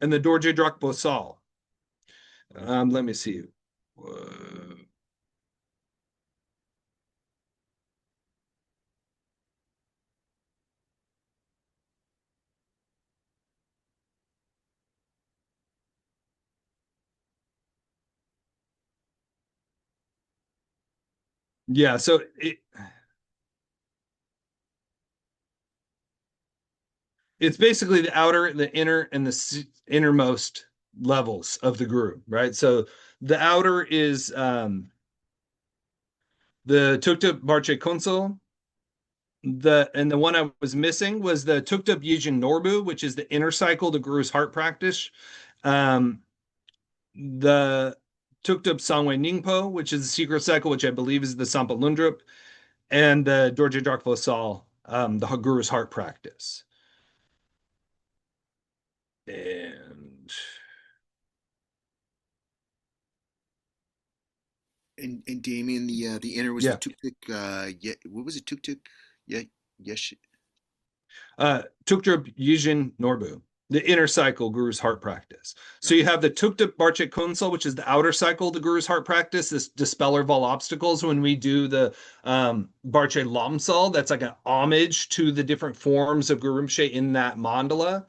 and the Dorje Drakpo Sal. Let me see. Yeah, so it's basically the outer, the inner, and the innermost levels of the guru, right? So the outer is the Tukta Barche Kunsel. The one I was missing was the Tukta Yijin Norbu, which is the inner cycle, the guru's heart practice. The Tukta Sangwe Ningpo, which is the secret cycle, which I believe is the Sampalundrup, and the Dorje Drakpo Sal, the guru's heart practice. And Damien, the inner was Yeah. the Tuktuk. What was it? Tuktuk. Yeah. Yes. Tukta Yijin Norbu, the inner cycle, guru's heart practice. So you have the Tukta Barche Kunsal, which is the outer cycle, the guru's heart practice, this dispeller of all obstacles. When we do the Barche Lamsal, that's like an homage to the different forms of Guru Rinpoche in that mandala.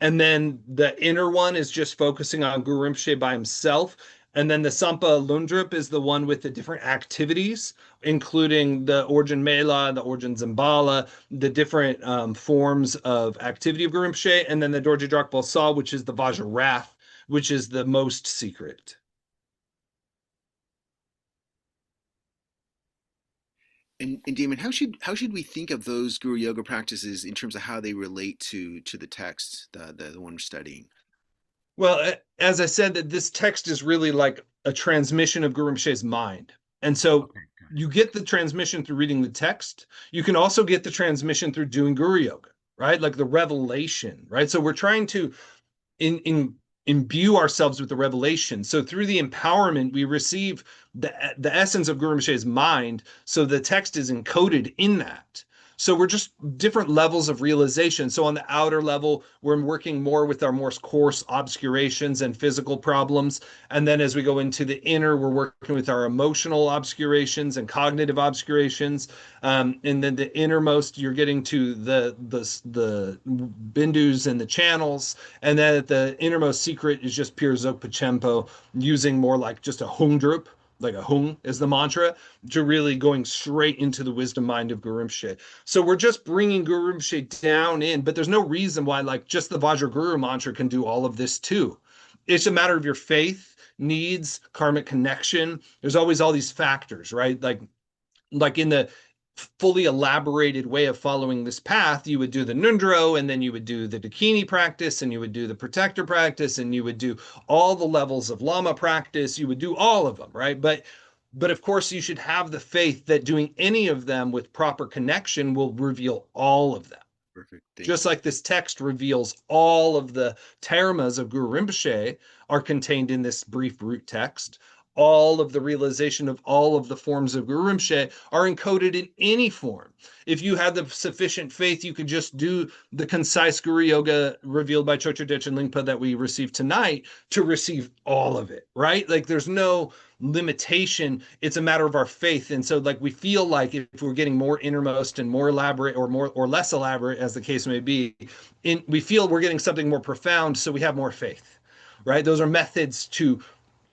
And then the inner one is just focusing on Guru Rinpoche by himself. And then the Sampa Lundrup is the one with the different activities, including the Origin Mela, the Origin Zambala, the different forms of activity of Guru Rinpoche, and then the Dorje Drakbal Sa, which is the Vajra Wrath, which is the most secret. And Damon, how should we think of those Guru Yoga practices in terms of how they relate to the text, the one we're studying? Well, as I said, that this text is really like a transmission of Guru Rinpoche's mind. And so Okay, got it. you get the transmission through reading the text. You can also get the transmission through doing Guru Yoga, right? Like the revelation, right? So we're trying to imbue ourselves with the revelation. So through the empowerment, we receive the essence of Guru Rinpoche's mind. So the text is encoded in that. So we're just different levels of realization. So on the outer level, we're working more with our more coarse obscurations and physical problems. And then as we go into the inner, we're working with our emotional obscurations and cognitive obscurations. And then the innermost, you're getting to the bindus and the channels. And then the innermost secret is just pure Dzogpa Chenpo, using more like just a hung drup, like a hung is the mantra, to really going straight into the wisdom mind of Guru Rinpoche. So we're just bringing Guru Rinpoche down in, but there's no reason why like just the Vajra Guru mantra can do all of this too. It's a matter of your faith, needs, karmic connection. There's always all these factors, right? Like in the fully elaborated way of following this path, you would do the Nundro, and then you would do the Dakini practice, and you would do the protector practice, and you would do all the levels of Lama practice. You would do all of them, right? But of course, you should have the faith that doing any of them with proper connection will reveal all of them. Perfect. Thank Just you. like this text reveals all of the termas of Guru Rinpoche are contained in this brief root text, all of the realization of all of the forms of Guru Rinpoche are encoded in any form. If you had the sufficient faith, you could just do the concise Guru Yoga revealed by Chocha Dechen Lingpa that we received tonight to receive all of it, right? Like there's no limitation. It's a matter of our faith. And so like we feel like if we're getting more innermost and more elaborate or more or less elaborate, as the case may be, we feel we're getting something more profound, so we have more faith, right? Those are methods to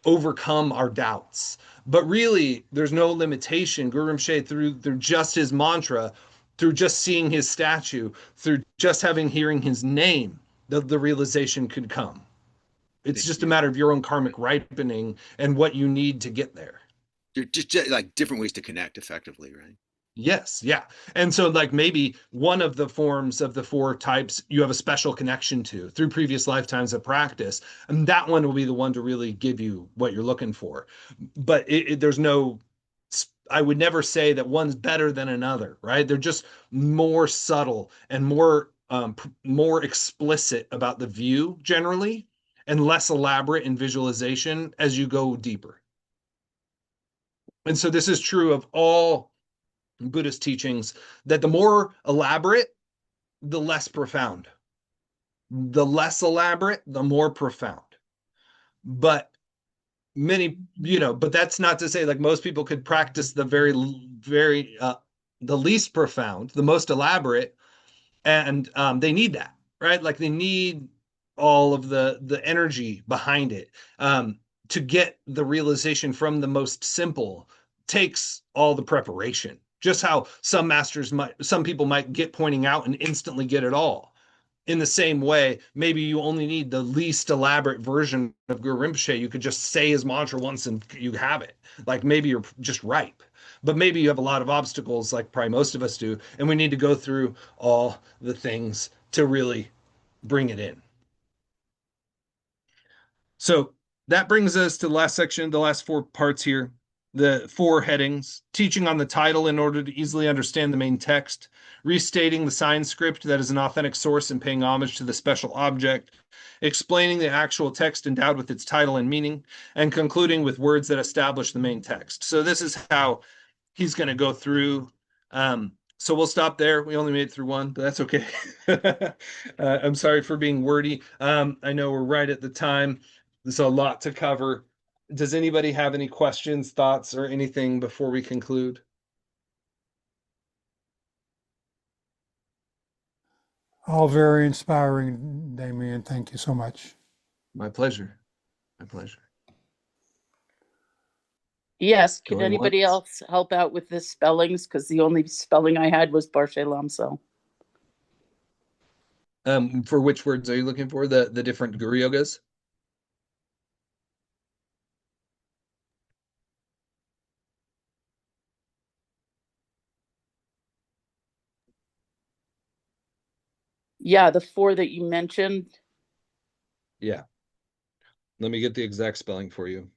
overcome our doubts. But really, there's no limitation. Guru Rinpoche, through just his mantra, through just seeing his statue, through just hearing his name, the realization could come. It's Thank just a you. matter of your own karmic ripening and what you need to get there. They're just like different ways to connect effectively, right? Yes, yeah. And so like maybe one of the forms of the four types you have a special connection to through previous lifetimes of practice, and that one will be the one to really give you what you're looking for. But there's no, I would never say that one's better than another, right? They're just more subtle and more explicit about the view generally, and less elaborate in visualization as you go deeper. And so this is true of all Buddhist teachings, that the more elaborate, the less profound. The less elaborate, the more profound. But but that's not to say like most people could practice the the least profound, the most elaborate, and they need that, right? Like they need all of the energy behind it. To get the realization from the most simple takes all the preparation. Just how some people might get pointing out and instantly get it all. In the same way, maybe you only need the least elaborate version of Guru Rinpoche. You could just say his mantra once and you have it. Like maybe you're just ripe, but maybe you have a lot of obstacles, like probably most of us do, and we need to go through all the things to really bring it in. So that brings us to the last section, the last four parts here, the four headings: teaching on the title in order to easily understand the main text, restating the sign script that is an authentic source and paying homage to the special object, explaining the actual text endowed with its title and meaning, and concluding with words that establish the main text. So this is how he's going to go through. So we'll stop there. We only made it through one, but that's okay. I'm sorry for being wordy. I know we're right at the time. There's a lot to cover. Does anybody have any questions, thoughts, or anything before we conclude? All very inspiring, Damien. Thank you so much. My pleasure. My pleasure. Yes, can Going anybody once. else help out with the spellings? Because the only spelling I had was Barshe Lamso. For which words are you looking for? The different guru yogas? Yeah, the four that you mentioned. Yeah. Let me get the exact spelling for you.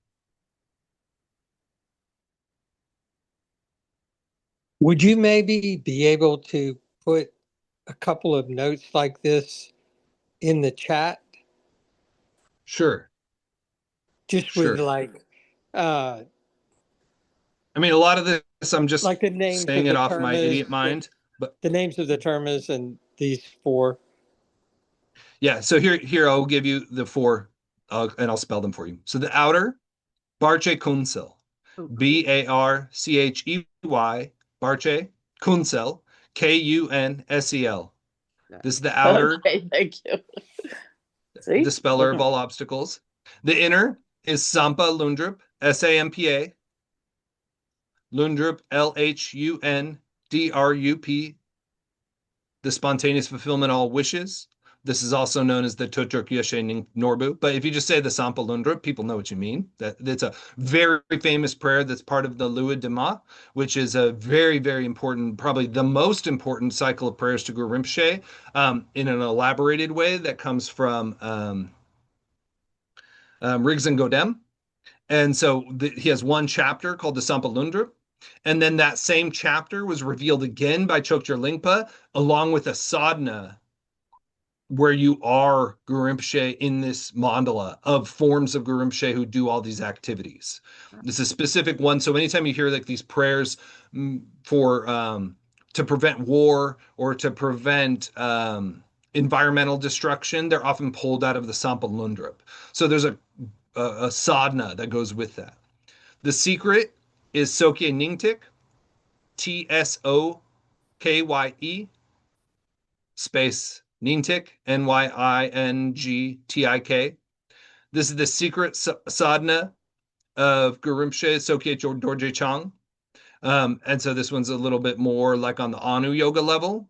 Would you maybe be able to put a couple of notes like this in the chat, Sure. just with Sure. like I mean, a lot of this, I'm just the names saying of it the off my termas, idiot mind. But the names of the termas and these four? yeah, so here I'll give you the four, and I'll spell them for you. So the outer, Barche Kunsel, Oh, Barchey, Barche Kunsel, Kunsel. This is the outer, okay, thank you. the See? speller of all obstacles. The inner is Sampa Lundrup, Sampa, Lundrup, Lhundrup, the spontaneous fulfillment of all wishes. This is also known as the Totruk Yeshe Norbu. But if you just say the Sampa Lundrup, people know what you mean. That's a very famous prayer that's part of the Lua Dema, which is a very, very important, probably the most important cycle of prayers to Guru Rinpoche, in an elaborated way that comes from Riggs and Godem. And so he has one chapter called the Sampalundra. And then that same chapter was revealed again by Choktrul Lingpa, along with a sadhana where you are Guru Rinpoche in this mandala of forms of Guru Rinpoche who do all these activities. This is a specific one. So anytime you hear like these prayers for to prevent war or to prevent environmental destruction, they're often pulled out of the Sampalundra. So there's a sadhana that goes with that. The secret is Sokye Ningtik, Tsokye space Nintik, Nyingtik. This is the secret sadhana of Guru Rinpoche, Sokye Dorje Chang. And so this one's a little bit more like on the Anu yoga level.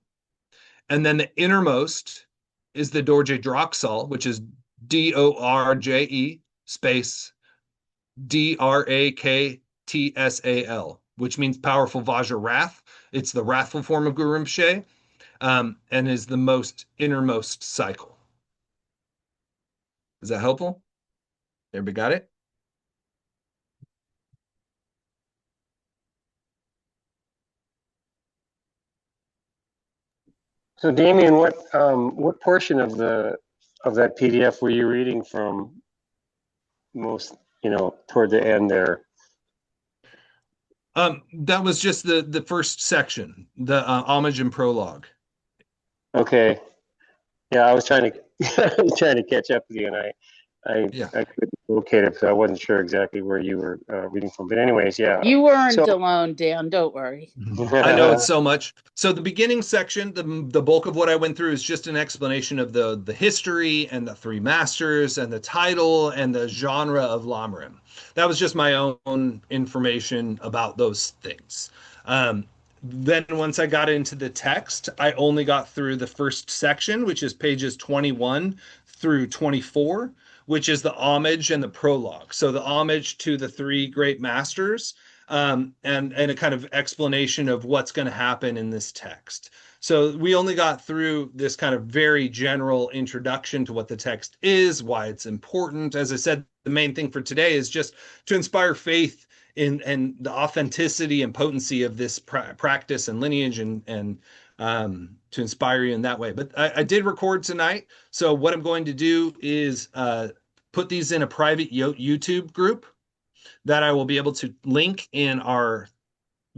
And then the innermost is the Dorje Droksal, which is Dorje space Draktsal, which means powerful Vajra wrath. It's the wrathful form of Guru Rinpoche, and is the most innermost cycle. Is that helpful? Everybody got it? So, Damien, what portion of that PDF were you reading from most, toward the end there? That was just the first section, the homage and prologue. Okay, yeah, I was trying to trying to catch up with you, and I couldn't locate it, so I wasn't sure exactly where you were reading from. But anyways, yeah. You weren't alone, Dan. Don't worry. I know it's so much. So the beginning section, the bulk of what I went through is just an explanation of the history and the three masters and the title and the genre of Lamrim. That was just my own information about those things. Then once I got into the text, I only got through the first section, which is pages 21 through 24, which is the homage and the prologue. So the homage to the three great masters, and a kind of explanation of what's going to happen in this text. So we only got through this kind of very general introduction to what the text is, why it's important. As I said, the main thing for today is just to inspire faith in the authenticity and potency of this practice and lineage, and to inspire you in that way. But I did record tonight, so what I'm going to do is put these in a private YouTube group that I will be able to link in our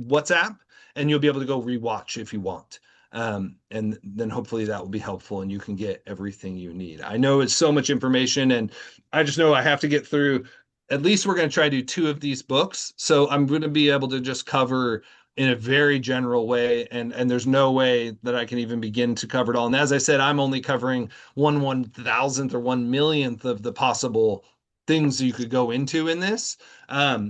WhatsApp, and you'll be able to go rewatch if you want. And then hopefully that will be helpful and you can get everything you need. I know it's so much information, and I just know I have to get through. At least we're going to try to do 2 of these books. So I'm going to be able to just cover in a very general way. And there's no way that I can even begin to cover it all. And as I said, I'm only covering 1/1000th or 1/1,000,000th of the possible things you could go into in this.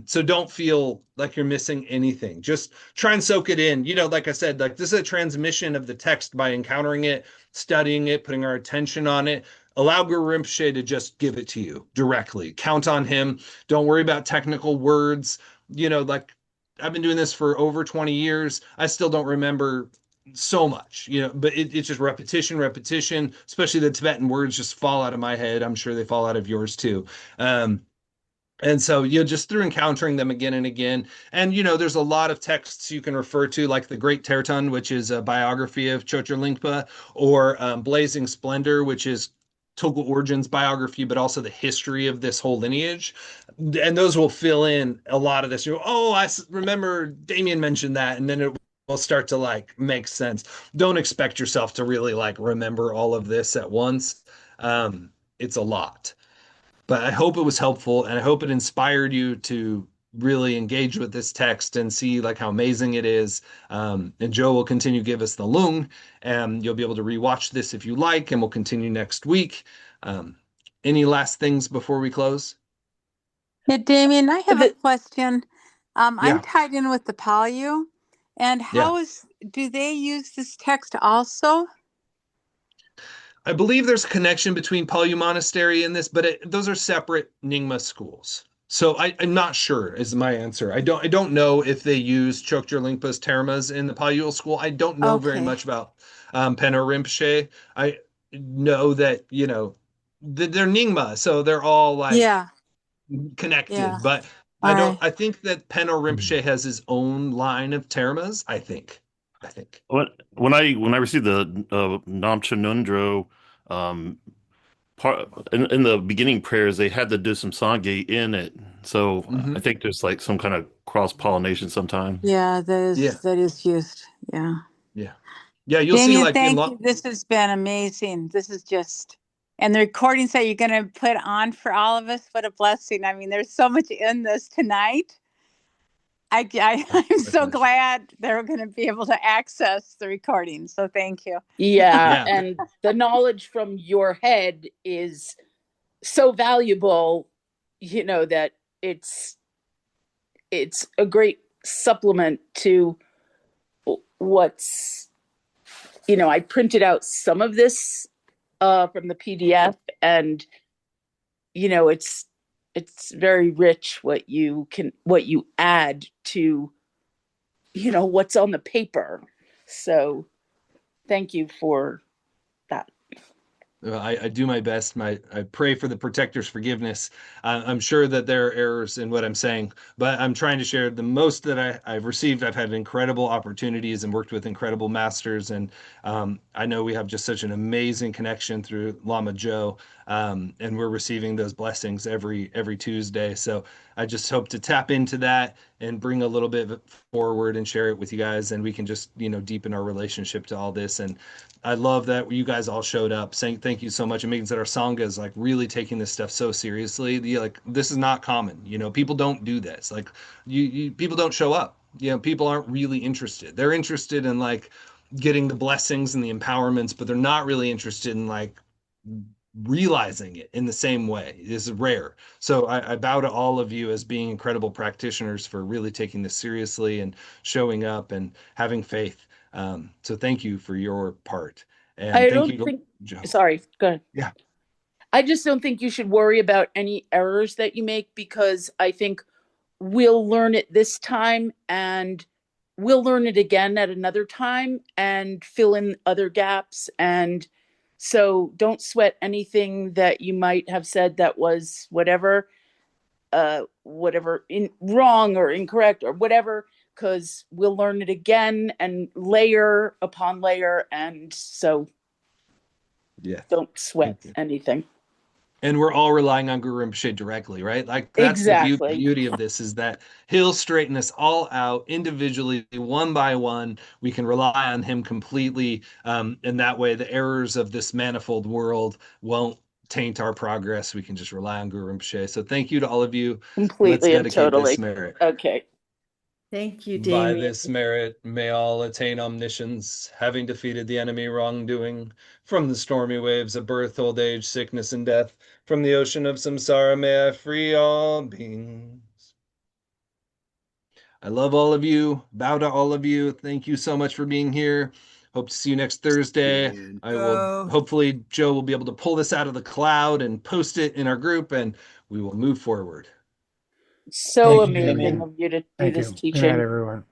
So don't feel like you're missing anything. Just try and soak it in. Like I said, like this is a transmission of the text by encountering it, studying it, putting our attention on it. Allow Guru Rinpoche to just give it to you directly. Count on him. Don't worry about technical words. Like I've been doing this for over 20 years. I still don't remember so much, but it's just repetition, especially the Tibetan words just fall out of my head. I'm sure they fall out of yours too. And so, just through encountering them again and again. And, there's a lot of texts you can refer to, like the Great Terton, which is a biography of Chogyar Lingpa, or Blazing Splendor, which is Tog'o Orjin's biography, but also the history of this whole lineage. And those will fill in a lot of this. I remember Damien mentioned that, and then it will start to like make sense. Don't expect yourself to really like remember all of this at once. It's a lot. But I hope it was helpful, and I hope it inspired you to really engage with this text and see like how amazing it is. And Joe will continue to give us the lung, and you'll be able to rewatch this if you like, and we'll continue next week. Any last things before we close? Yeah, Damien, I have a The- question. Yeah. I'm tied in with the Palyu, and do they use this text also? I believe there's a connection between Palyu Monastery and this, but those are separate Nyingma schools. So I'm not sure is my answer. I don't know if they use Chokgyur Lingpa's termas in the Palyu school. I don't know very much about Penno Rinpoche. I know that, they're Nyingma, so they're all like connected. Yeah. But I think that Penno Rinpoche has his own line of termas, I think. When I received the Namcha Nundro part in the beginning prayers, they had the do some sangye in it, so I think there's like some kind of cross pollination sometime. Yeah, that is used. Yeah. You'll Damien, see like thank you. This has been amazing. This is just, and the recordings that you're going to put on for all of us, what a blessing. I mean, there's so much in this tonight. I'm so glad they're going to be able to access the recording. So thank you. Yeah. And the knowledge from your head is so valuable, that it's a great supplement to what's, I printed out some of this from the PDF, and, it's very rich what you add to, what's on the paper. So thank you for that. I do my best. I pray for the protector's forgiveness. I'm sure that there are errors in what I'm saying, but I'm trying to share the most that I've received. I've had incredible opportunities and worked with incredible masters, and I know we have just such an amazing connection through Lama Joe, and we're receiving those blessings every Tuesday. So I just hope to tap into that and bring a little bit forward and share it with you guys, and we can just deepen our relationship to all this. And I love that you guys all showed up saying thank you so much. It means that our Sangha is like really taking this stuff so seriously. This is not common. People don't do this. Like people don't show up. People aren't really interested. They're interested in like getting the blessings and the empowerments, but they're not really interested in like realizing it in the same way. This is rare. So I bow to all of you as being incredible practitioners for really taking this seriously and showing up and having faith. So thank you for your part. And sorry, go ahead. Yeah. I just don't think you should worry about any errors that you make, because I think we'll learn it this time and we'll learn it again at another time and fill in other gaps. And so don't sweat anything that you might have said that was whatever wrong or incorrect or whatever, because we'll learn it again and layer upon layer. And so don't sweat anything. And we're all relying on Guru Rinpoche directly, right? Like that's the beauty of this, is that he'll straighten us all out individually, one by one. We can rely on him completely. And that way the errors of this manifold world won't taint our progress. We can just rely on Guru Rinpoche. So thank you to all of you. Completely and totally. This merit. Okay. Thank you, By Damien. this merit may all attain omniscience, having defeated the enemy wrongdoing. From the stormy waves of birth, old age, sickness, and death, from the ocean of samsara, may I free all beings. I love all of you. Bow to all of you. Thank you so much for being here. Hope to see you next Thursday. I will, hopefully, Joe will be able to pull this out of the cloud and post it in our group, and we will move forward. So Thank you, amazing Damien. of you to do Thank this you. Good teaching. night, everyone.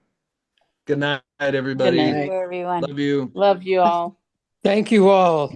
Good night, everybody. Good Thank night. you, everyone. Love you. Love you all. Thank you all.